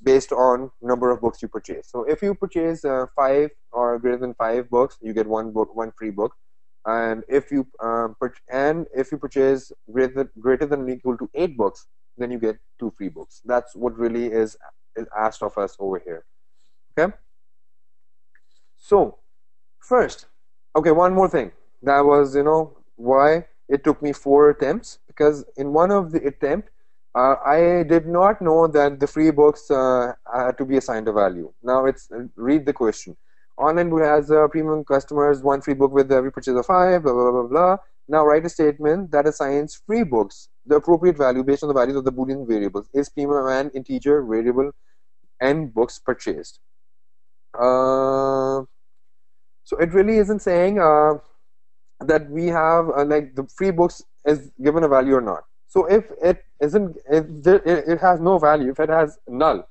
based on number of books you purchase. So if you purchase five or greater than five books, you get one free book. And if you purchase greater than or equal to eight books, then you get two free books. That's what really is asked of us over here. Okay. So first, okay, one more thing. That was, why it took me 4 attempts, because in one of the attempt, I did not know that the free books had to be assigned a value. Now it's read the question. Online book has premium customers one free book with every purchase of five. Blah blah blah blah. Now write a statement that assigns free books the appropriate value based on the values of the Boolean variables. Is premium an integer variable and books purchased? Uh, so it really isn't saying that we have like the free books is given a value or not. So if it isn't, if it has no value, if it has null,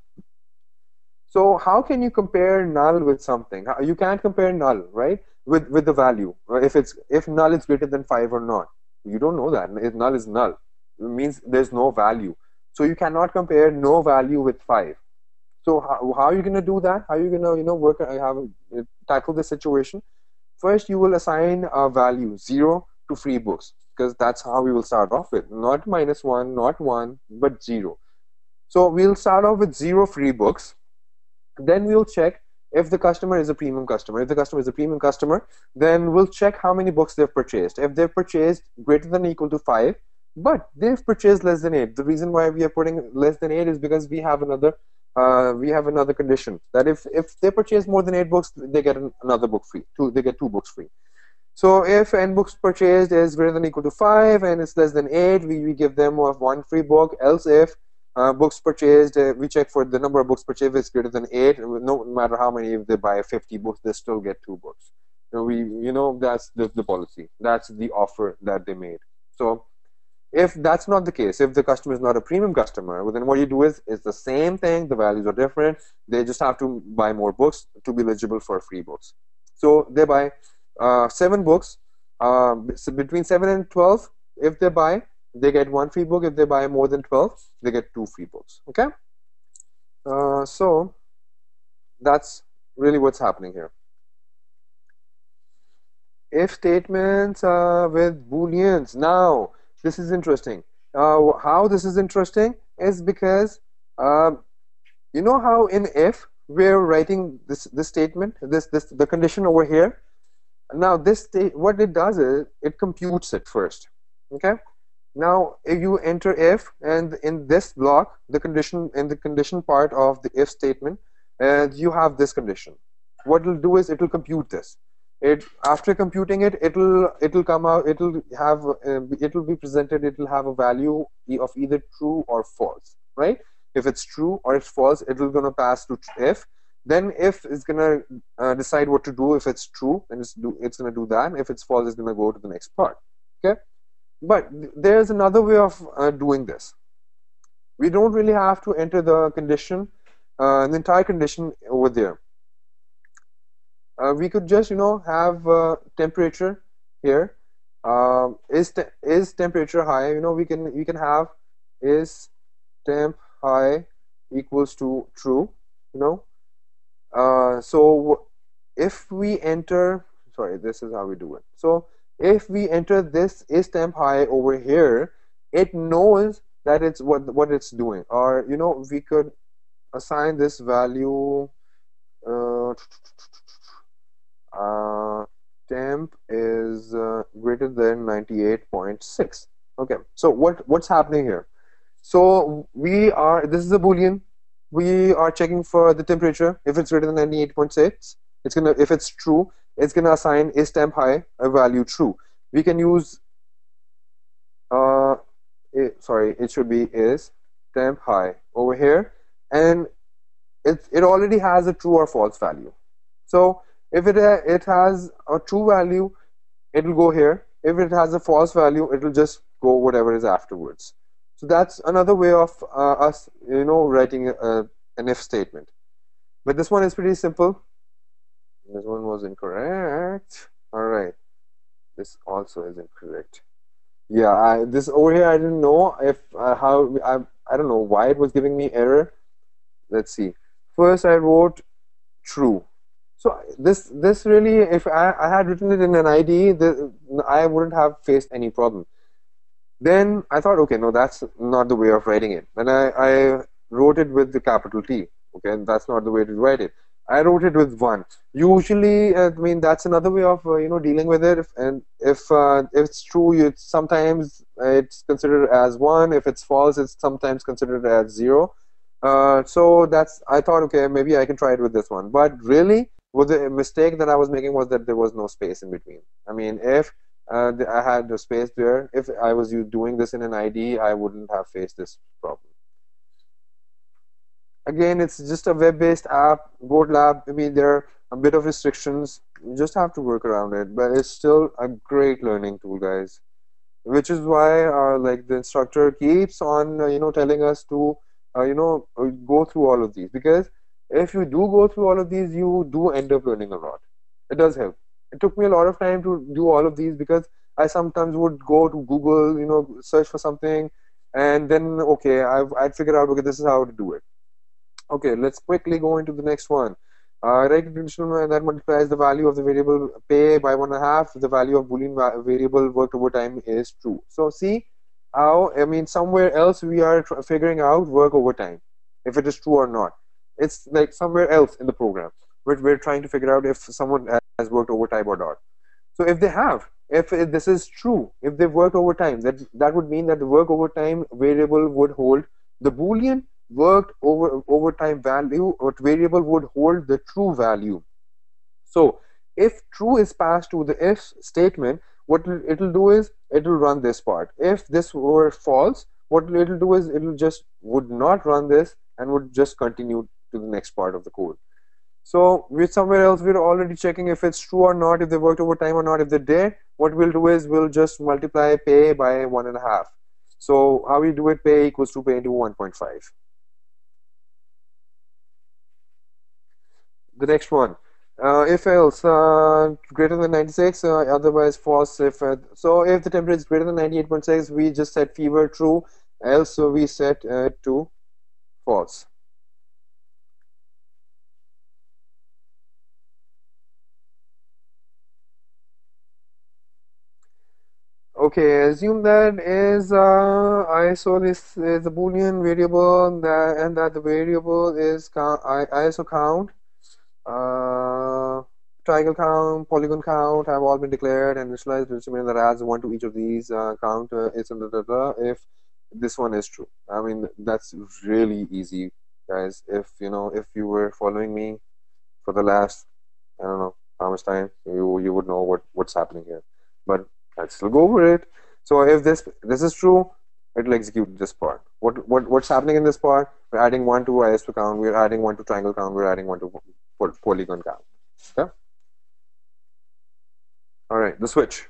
so how can you compare null with something? You can't compare null, right, with the value. If null is greater than 5 or not, you don't know that. If null is null, it means there's no value. So you cannot compare no value with 5. So how are you going to do that? How are you going to tackle this situation? First, you will assign a value 0 to free books, because that's how we will start off with. Not -1, not 1, but 0. So we'll start off with 0 free books. Then we'll check if the customer is a premium customer. If the customer is a premium customer, then we'll check how many books they've purchased. If they've purchased greater than or equal to 5, but they've purchased less than 8. The reason why we are putting less than 8 is because we have another condition that if they purchase more than 8 books, they get another book free. They get 2 books free. So if n books purchased is greater than or equal to 5 and it's less than 8, we give them one free book. Else if books purchased, we check for the number of books purchased is greater than 8. No matter how many, if they buy 50 books, they still get 2 books. That's the policy. That's the offer that they made. So If that's not the case, if the customer is not a premium customer, well, then what you do is it's the same thing. The values are different. They just have to buy more books to be eligible for free books. So they buy 7 books. So between 7 and 12, if they buy, they get 1 free book. If they buy more than 12, they get 2 free books. Okay. So that's really what's happening here. If statements with booleans. Now, this is interesting. How this is interesting is because um, you know how in if we're writing this statement, this the condition over here. Now this state, what it does is it computes it first. Okay. Now if you enter if, and in this block, the condition in the condition part of the if statement, you have this condition. What it'll do is it'll compute this. It after computing it, it'll come out. It'll be presented. It'll have a value of either true or false, right? If it's true or it's false, it'll gonna pass to if. Then if is gonna decide what to do. If it's true, then it's gonna do that. If it's false, it's gonna go to the next part. Okay. But there's another way of doing this. We don't really have to enter the condition, the entire condition over there. We could just, have temperature here. Is temperature high? We can have is temp high equals to true. So if we enter, sorry, this is how we do it. So if we enter this is temp high over here, it knows that it's what it's doing. Or we could assign this value uh, temp is greater than 98.6. Okay, so what's happening here? So this is a boolean. We are checking for the temperature. If it's greater than 98.6, if it's true, it's gonna assign is temp high a value true. We can use it should be is temp high over here, and it already has a true or false value. So if it has a true value, it'll go here. If it has a false value, it'll just go whatever is afterwards. So that's another way of us, writing an if statement. But this one is pretty simple. This one was incorrect. All right. This also is incorrect. Yeah, this over here, I didn't know if how I don't know why it was giving me error. Let's see. First, I wrote true. So this really, if I had written it in an IDE, I wouldn't have faced any problem. Then I thought, okay, no, that's not the way of writing it. Then I wrote it with the capital T. Okay, and that's not the way to write it. I wrote it with 1. Usually, I mean, that's another way of dealing with it. If it's true, sometimes it's considered as 1. If it's false, it's sometimes considered as 0. So I thought, okay, maybe I can try it with this one. But really, the mistake that I was making was that there was no space in between. I mean, if I had the space there, if I was doing this in an IDE, I wouldn't have faced this problem. Again, it's just a web-based app, Board Lab. I mean, there are a bit of restrictions. You just have to work around it, but it's still a great learning tool, guys. Which is why, like the instructor keeps on, telling us to, go through all of these, because if you do go through all of these, you do end up learning a lot. It does help. It took me a lot of time to do all of these because I sometimes would go to Google, search for something, and then okay, I'd figure out, okay, this is how to do it. Okay, let's quickly go into the next one. Write a conditional that multiplies the value of the variable pay by 1.5. The value of Boolean variable worked over time is true. So see how, I mean, somewhere else we are figuring out work over time, if it is true or not. It's like somewhere else in the program, but we're trying to figure out if someone has worked overtime or not. So if they have, if this is true, if they've worked overtime, that would mean that the work overtime variable would hold the Boolean worked overtime value, or variable would hold the true value. So if true is passed to the if statement, what it'll do is it'll run this part. If this were false, what it'll do is it'll just would not run this and would just continue to the next part of the code. So with somewhere else, we're already checking if it's true or not, if they worked overtime or not. If they did, what we'll do is we'll just multiply pay by 1.5. So how we do it, pay equals to pay into 1.5. The next one, if else greater than 96, otherwise false. If so, if the temperature is greater than 98.6, we just set fever true, else so we set to false. Okay, assume that is ISO, this is a Boolean variable, that and that the variable is count, ISO count, uh, triangle count, polygon count have all been declared and initialized, which means that adds one to each of these count is and if this one is true. I mean, that's really easy, guys. If if you were following me for the last, I don't know how much time, you would know what's happening here. But I'll still go over it. So if this is true, it'll execute this part. What's happening in this part? We're adding one to ISO count, we're adding one to triangle count, we're adding one to polygon count. Okay? All right, the switch.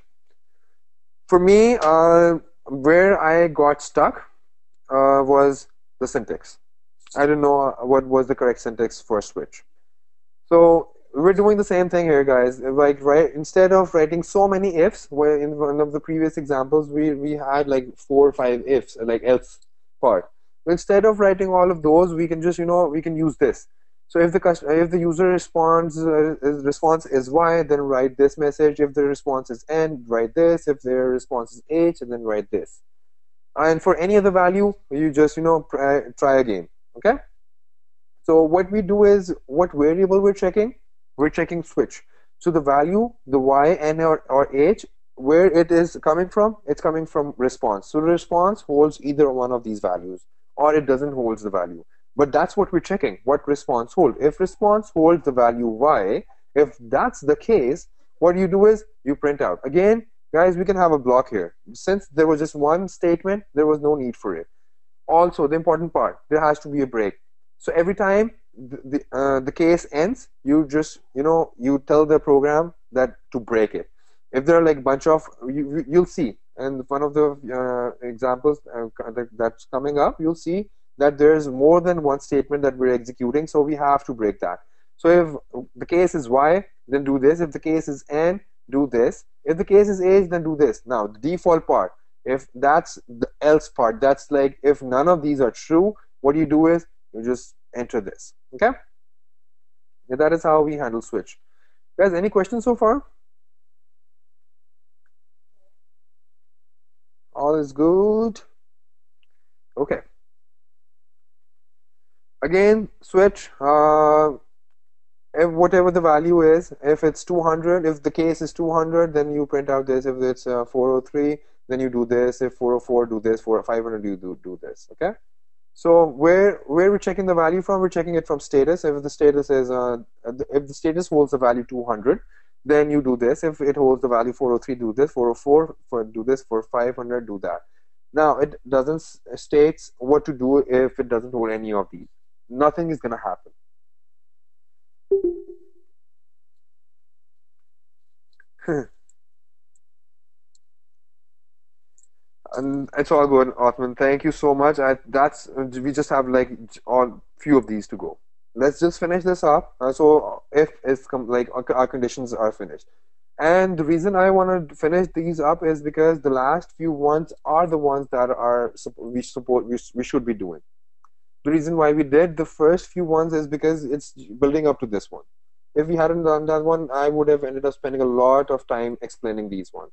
For me, where I got stuck was the syntax. I don't know what was the correct syntax for switch. So we're doing the same thing here, guys. Like, right, instead of writing so many ifs, where in one of the previous examples we had like 4 or 5 ifs, like else part. Instead of writing all of those, we can just we can use this. So if the user response is y, then write this message. If the response is n, write this. If their response is h, and then write this. And for any other value, you just try again. Okay. So what we do is, what variable we're checking? We're checking switch. So the value, the y, n, or h, where it is coming from? It's coming from response. So the response holds either one of these values, or it doesn't hold the value. But that's what we're checking. What response hold? If response holds the value y, if that's the case, what you do is you print out. Again, guys, we can have a block here. Since there was just one statement, there was no need for it. Also, the important part, there has to be a break. So every time the case ends, you just you tell the program that to break it. If there are like bunch of, you'll see, and one of the examples that's coming up, you'll see that there's more than one statement that we're executing, so we have to break that. So if the case is y, then do this. If the case is n, do this. If the case is h, then do this. Now the default part, if that's the else part, that's like if none of these are true, what you do is you just enter this. Okay, yeah, that is how we handle switch. Guys, any questions so far? All is good. Okay, again, switch, if whatever the value is, if it's 200, if the case is 200, then you print out this. If it's 403, then you do this. If 404, do this. For 500, you do this. Okay. So where we're checking the value from? We're checking it from status. If the status is if the status holds the value 200, then you do this. If it holds the value 403, do this. 404, do this. For 500, do that. Now it doesn't states what to do if it doesn't hold any of these. Nothing is gonna happen. And it's all good, Othman. Thank you so much. That's we just have like all few of these to go. Let's just finish this up. So if it's like our conditions are finished, and the reason I want to finish these up is because the last few ones are the ones that are we should be doing. The reason why we did the first few ones is because it's building up to this one. If we hadn't done that one, I would have ended up spending a lot of time explaining these ones.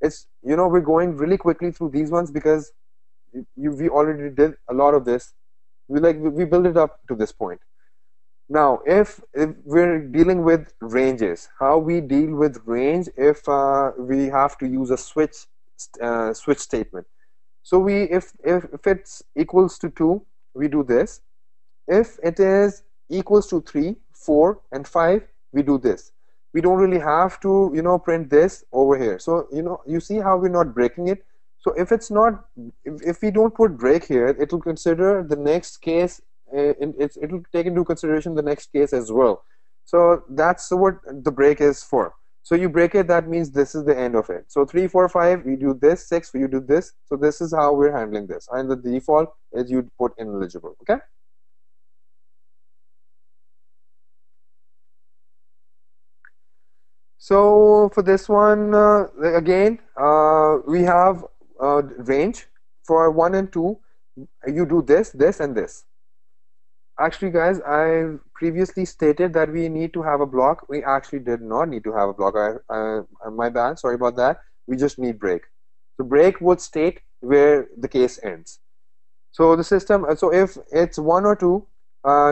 It's we're going really quickly through these ones because we already did a lot of this. We build it up to this point. Now if we're dealing with ranges, how we deal with range if we have to use a switch statement. So if it's equals to 2, we do this. If it is equals to 3, 4, and 5, we do this. We don't really have to print this over here. So you see how we're not breaking it. So if it's not, if we don't put break here, it will consider the next case. It'll take into consideration the next case as well. So that's what the break is for. So you break it, that means this is the end of it. So 3, 4, 5, you do this, 6, you do this. So this is how we're handling this. And the default is you put ineligible. Okay. So for this one, again, we have range for 1 and 2. You do this, this, and this. Actually, guys, I previously stated that we need to have a block. We actually did not need to have a block. My bad. Sorry about that. We just need break. So break would state where the case ends. So the system. So if it's 1 or 2,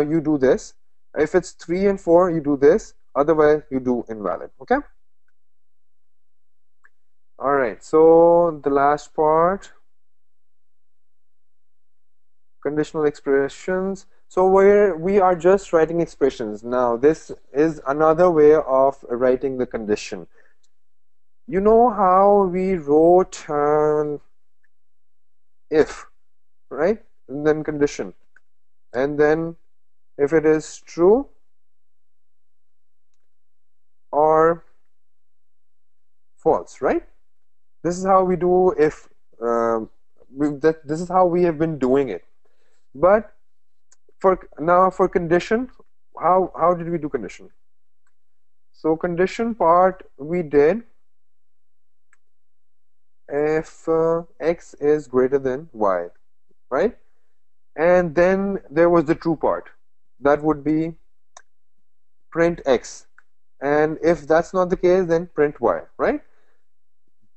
you do this. If it's 3 and 4, you do this. Otherwise, you do invalid. Okay. All right. So the last part. Conditional expressions. So we are just writing expressions. Now this is another way of writing the condition. You know how we wrote if, right? And then condition. And then if it is true or false, right? This is how we do if. This is how we have been doing it. But for condition, how did we do condition? So condition part we did if x is greater than y, right? And then there was the true part. That would be print x. And if that's not the case, then print y, right?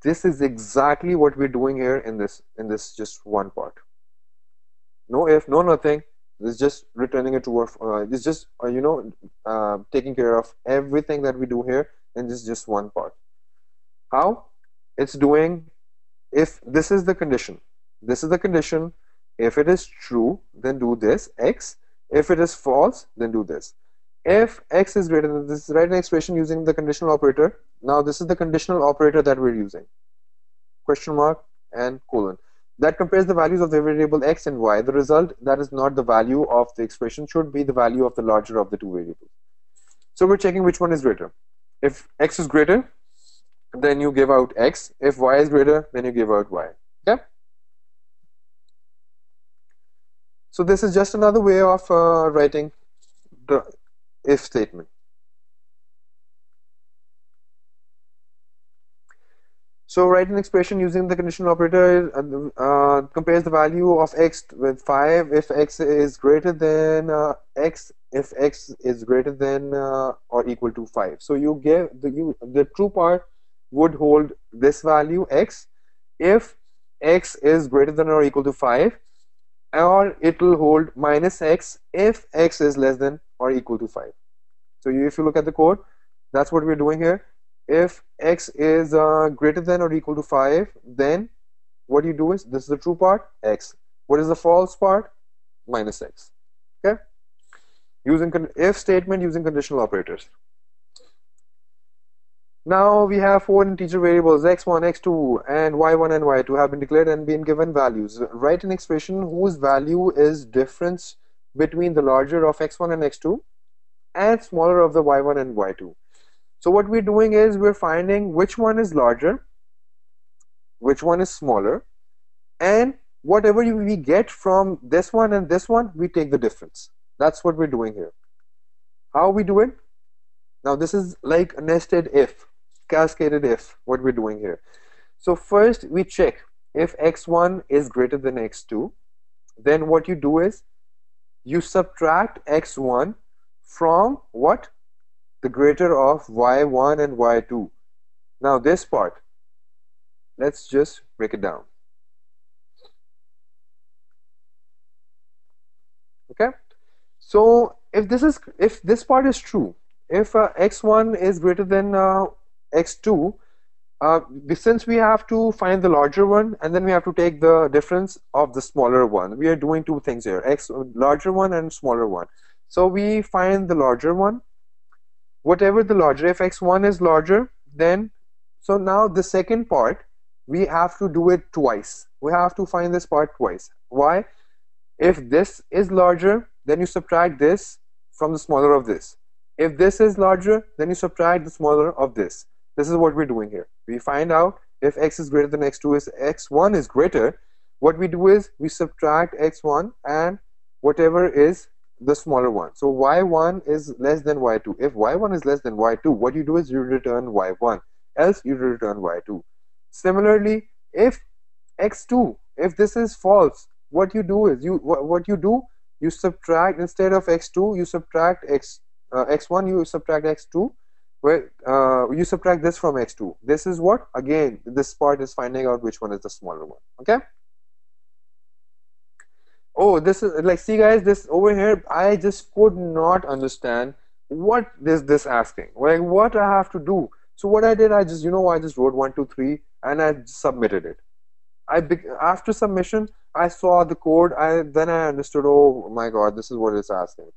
This is exactly what we're doing here in this just one part. No if, no nothing. It's just returning a true or it's just taking care of everything that we do here in this just one part. How? It's doing if this is the condition. This is the condition. If it is true, then do this x. If it is false, then do this. If x is greater than this, write an expression using the conditional operator. Now this is the conditional operator that we're using. Question mark and colon. That compares the values of the variable x and y. The result that is not the value of the expression should be the value of the larger of the two variables. So we're checking which one is greater. If x is greater, then you give out x. If y is greater, then you give out y. Okay. So this is just another way of writing the if statement. So write an expression using the conditional operator compares the value of x with 5 if x is greater than x if x is greater than or equal to 5. So you give the true part would hold this value x if x is greater than or equal to 5, or it will hold minus x if x is less than or equal to 5. So if you look at the code, that's what we're doing here. If x is greater than or equal to 5, then what you do is, this is the true part, x. What is the false part? Minus x. Okay. Using if statement using conditional operators. Now we have 4 integer variables x1, x2, and y1 and y2 have been declared and been given values. Write an expression whose value is difference between the larger of x1 and x2 and smaller of the y1 and y2. So what we're doing is we're finding which one is larger, which one is smaller, and whatever we get from this one and this one, we take the difference. That's what we're doing here. How we do it? Now this is like a nested if, cascaded if, what we're doing here. So first we check if x1 is greater than x2. Then what you do is you subtract x1 from what? The greater of y1 and y2. Now this part, let's just break it down. Okay, so if this part is true, if x1 is greater than x2, since we have to find the larger one and then we have to take the difference of the smaller one, we are doing two things here, larger one and smaller one. So we find the larger one, whatever the larger, if x1 is larger, then so now the second part we have to do it twice. We have to find this part twice. Why? If this is larger, then you subtract this from the smaller of this. If this is larger, then you subtract the smaller of this. This is what we're doing here. We find out if x is greater than x2, is x1 is greater. What we do is we subtract x1 and whatever is the smaller one. So y1 is less than y2. If y1 is less than y2, what you do is you return y1, else you return y2. Similarly, if x2, if this is false, what you do is what you do, you subtract, instead of x2 you subtract x1, you subtract x2, where you subtract this from x2. This is what, again, this part is finding out which one is the smaller one. Okay. Oh, this is like, see guys, this over here, I just could not understand what is this asking, like what I have to do. So what I did, I just, I just wrote 1 2 3 and I submitted it. After submission, I saw the code. I understood. Oh my God, this is what it's asking.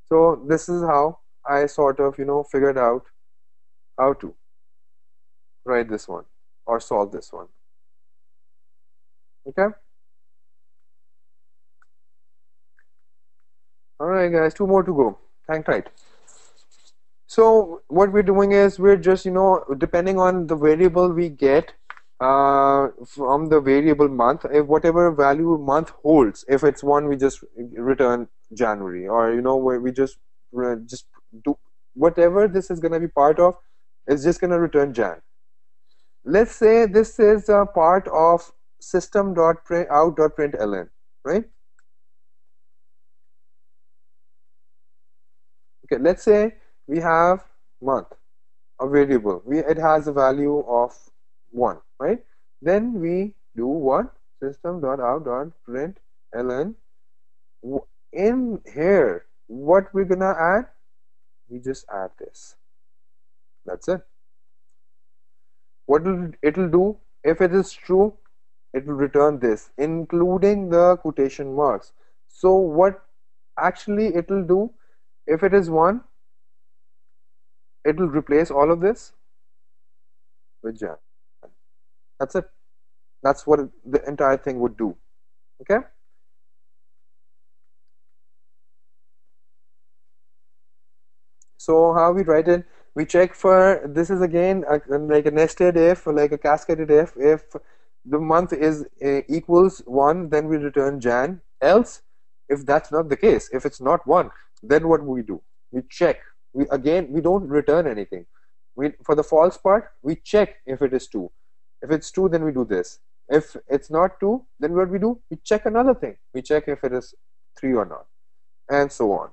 So this is how I sort of figured out how to write this one or solve this one. Okay. All right, guys. Two more to go. Hang tight. So what we're doing is we're just depending on the variable we get from the variable month, if whatever value month holds, if it's one, we just return January, or where we just do whatever this is going to be part of, it's just going to return Jan. Let's say this is a part of system.out.println, right? Okay, let's say we have month, a variable, it has a value of 1, right? Then we do what? System.out.println. In here, what we're gonna add? We just add this. That's it. What it'll do? If it is true, it will return this, including the quotation marks. So what actually it'll do? If it is 1, it'll replace all of this with Jan. That's it. That's what the entire thing would do. Okay. So how we write it? We check for, this is again like a nested if, like a cascaded if. If the month is equals 1, then we return Jan. Else, if that's not the case, if it's not 1, then what we do? We check. We don't return anything. For the false part, we check if it is 2. If it's 2, then we do this. If it's not 2, then what we do? We check another thing. We check if it is 3 or not, and so on.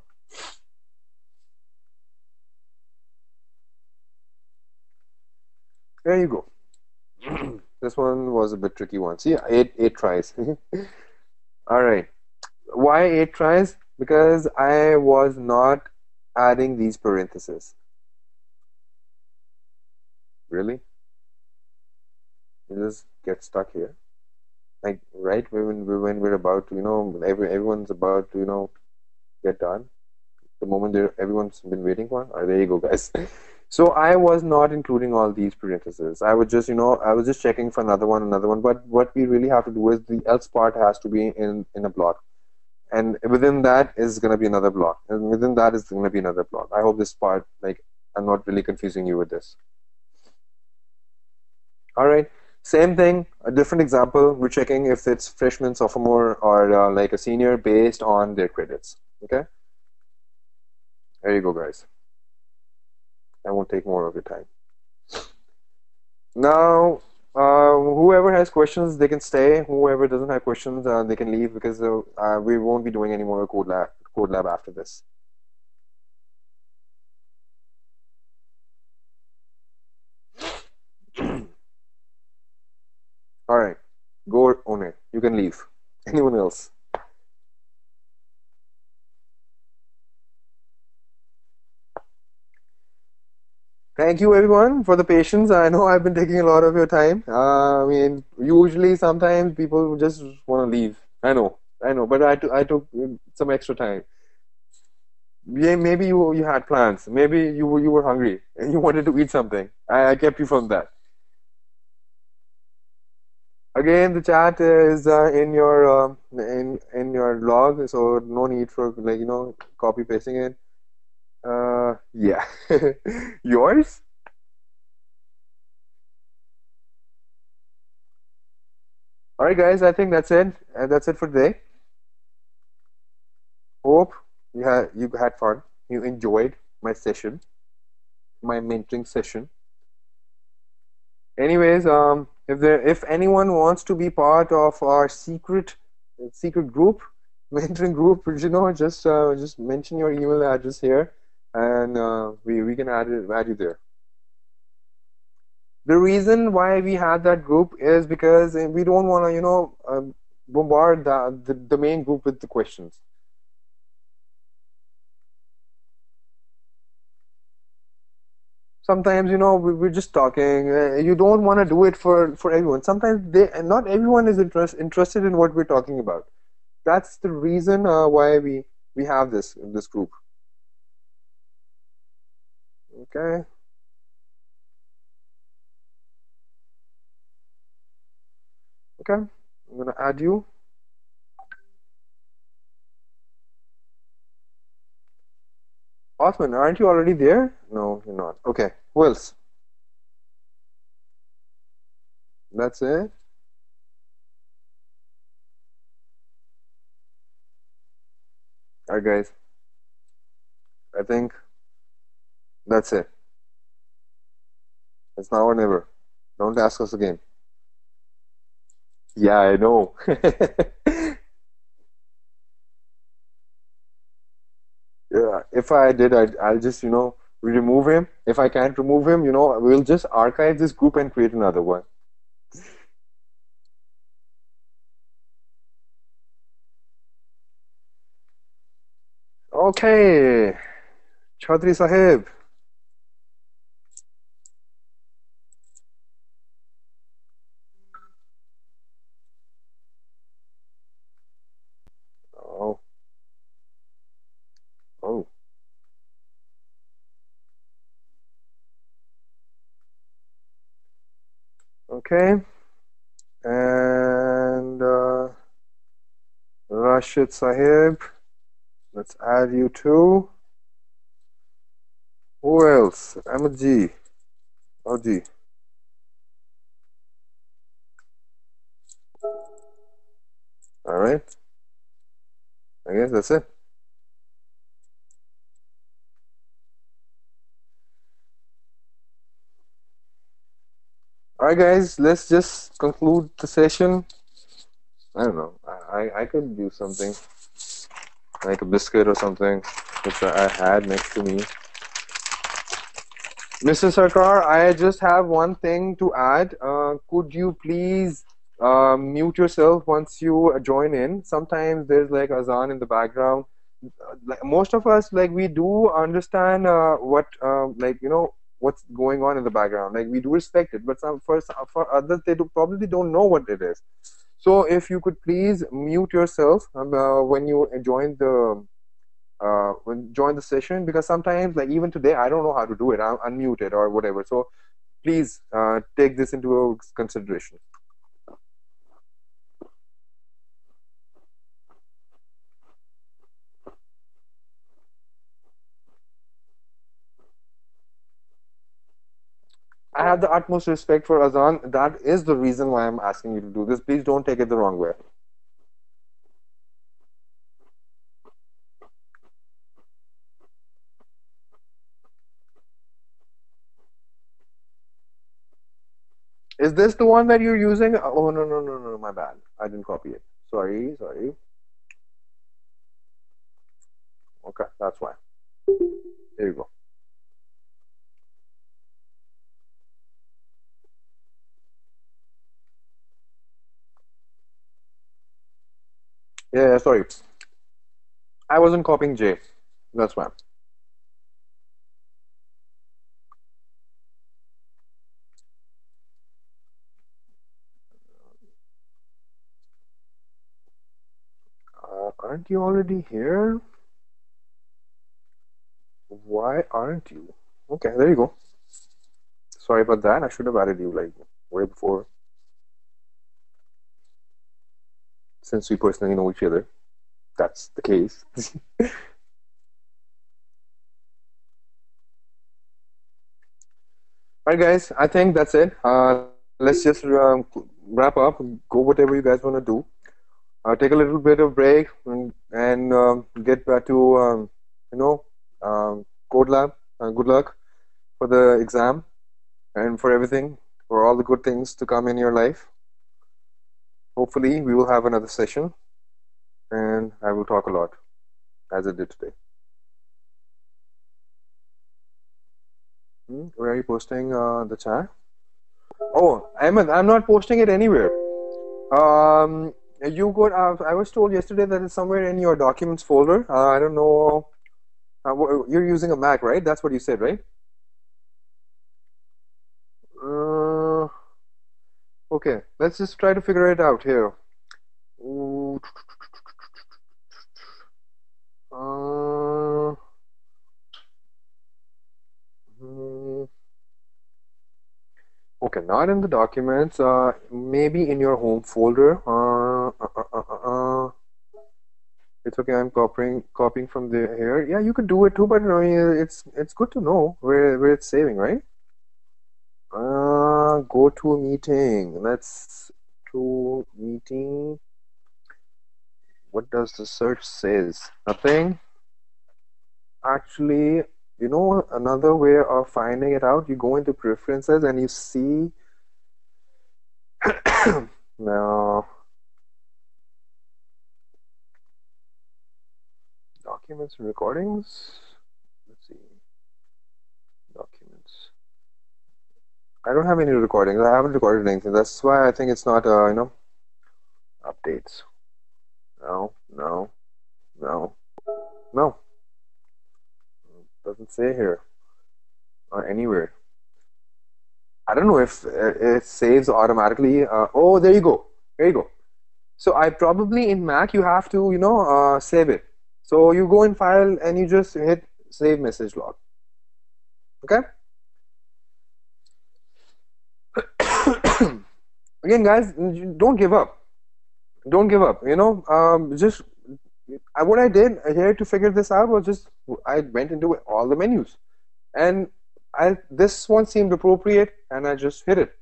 There you go. This one was a bit tricky one. See, eight tries. All right. Why 8 tries? Because I was not adding these parentheses. Really? You just get stuck here. Like, right when we're about to, everyone's about to, get done. The moment everyone's been waiting for. There you go, guys. So I was not including all these parentheses. I was just, I was just checking for another one. But what we really have to do is the else part has to be in a block. And within that is going to be another block. And within that is going to be another block. I hope this part, like, I'm not really confusing you with this. All right. Same thing, a different example. We're checking if it's freshman, sophomore, or like a senior based on their credits. Okay. There you go, guys. I won't take more of your time. Now, whoever has questions, they can stay. Whoever doesn't have questions, they can leave, because we won't be doing any more code lab after this. All right, go on it. You can leave. Anyone else? Thank you everyone for the patience. I know I've been taking a lot of your time. I mean, usually sometimes people just want to leave. I know, but I took some extra time. Yeah, maybe you had plans. Maybe you were hungry and you wanted to eat something. I kept you from that. Again, the chat is in your log, so no need for, like, copy pasting it. Yeah. Yours? All right, guys, I think that's it. That's it for today. Hope you had fun. You enjoyed my session, my mentoring session. Anyways, if anyone wants to be part of our secret group, mentoring group, just mention your email address here, and we can add you there. The reason why we had that group is because we don't want to, bombard the main group with the questions. Sometimes, we're just talking. You don't want to do it for everyone. Sometimes not everyone is interested in what we're talking about. That's the reason why we have this group. Okay, okay. I'm gonna add you. Osman, aren't you already there? No, you're not. Okay, who else? That's it. All right, guys. I think that's it. It's now or never. Don't ask us again. Yeah, I know. Yeah, if I did, I'll just, remove him. If I can't remove him, we'll just archive this group and create another one. Okay, Chaudhry Sahib. Oh, oh, okay. And Rashid Sahib. Let's add you too. Who else? Ahmed G. Oh, G. All right. I guess that's it. All right, guys. Let's just conclude the session. I don't know. I could do something like a biscuit or something, which I had next to me. Mr. Sarkar, I just have one thing to add. Could you please mute yourself once you join in? Sometimes there's like azan in the background. Like most of us, like we do understand what, like what's going on in the background. Like we do respect it, but for others, they probably don't know what it is. So if you could please mute yourself when you join the session, because sometimes, like even today, I don't know how to do it. I'm unmuted or whatever. So please take this into consideration. I have the utmost respect for Azan. That is the reason why I'm asking you to do this. Please don't take it the wrong way. Is this the one that you're using? Oh, no, no, no, no, my bad. I didn't copy it. Sorry, sorry. Okay, that's why. There you go. Yeah, yeah, sorry. I wasn't copying J. That's why. Aren't you already here? Why aren't you? Okay, there you go. Sorry about that. I should have added you like way before, since we personally know each other. That's the case. All right, guys. I think that's it. Let's just wrap up, go whatever you guys want to do. Take a little bit of break and get back to you know code lab. Good luck for the exam and for everything, for all the good things to come in your life. Hopefully, we will have another session, and I will talk a lot as I did today. Where are you posting the chat? Oh, Ahmed, I'm not posting it anywhere. Um, you got. I was told yesterday that it's somewhere in your documents folder. I don't know. You're using a Mac, right? That's what you said, right? Uh, okay. Let's just try to figure it out here. Ooh, Uh, hmm, okay, not in the documents. Maybe in your home folder. It's okay. I'm copying from the here. Yeah, you could do it too, but I mean, it's good to know where it's saving, right? Go to a meeting. Let's to meeting. What does the search says? Nothing. Actually, another way of finding it out, you go into preferences and you see now documents and recordings. Let's see. Documents. I don't have any recordings. I haven't recorded anything. That's why I think it's not updates. No, no, no, no. Doesn't say here or anywhere. I don't know if it saves automatically. Oh, there you go. There you go. So I probably in Mac you have to save it. So you go in file and you just hit save message log. Okay. Again, guys, don't give up. Don't give up. Just what I did here to figure this out was just I went into all the menus and I this one seemed appropriate and I just hit it.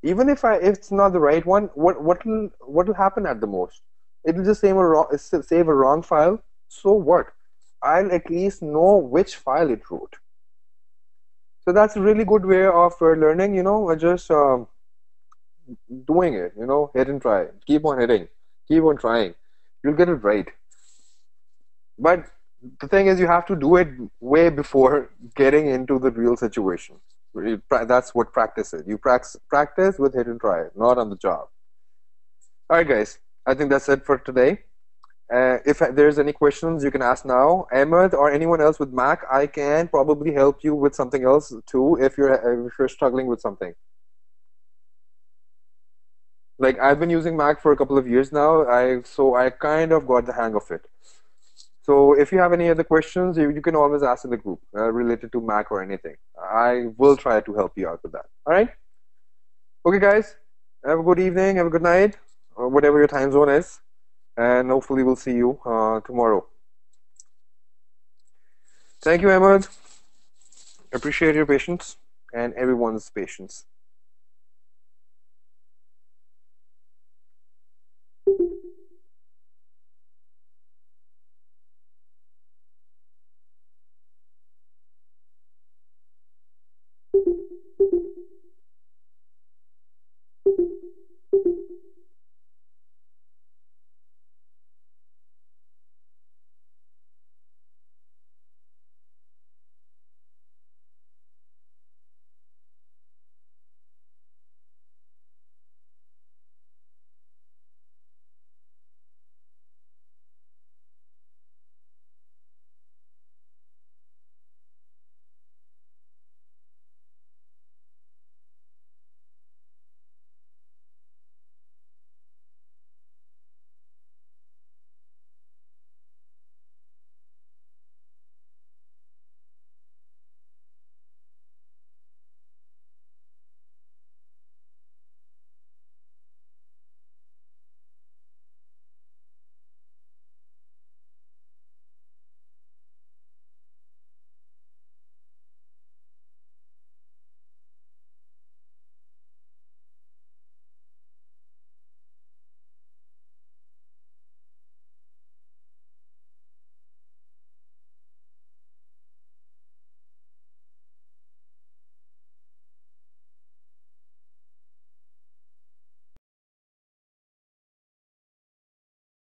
Even if it's not the right one, what will happen at the most? It'll just save a wrong file. So what? I'll at least know which file it wrote. So that's a really good way of learning. Just doing it. Hit and try. Keep on hitting. Keep on trying. You'll get it right. But the thing is, you have to do it way before getting into the real situation. That's what practice is. You practice with hit and try, not on the job. All right, guys. I think that's it for today. If there's any questions, you can ask now. Ahmed or anyone else with Mac, I can probably help you with something else too if you're struggling with something. Like I've been using Mac for a couple of years now. I kind of got the hang of it. So if you have any other questions, you can always ask in the group related to Mac or anything. I will try to help you out with that. All right. Okay, guys. Have a good evening. Have a good night, or whatever your time zone is, and hopefully we'll see you tomorrow. Thank you, Ahmed. Appreciate your patience and everyone's patience.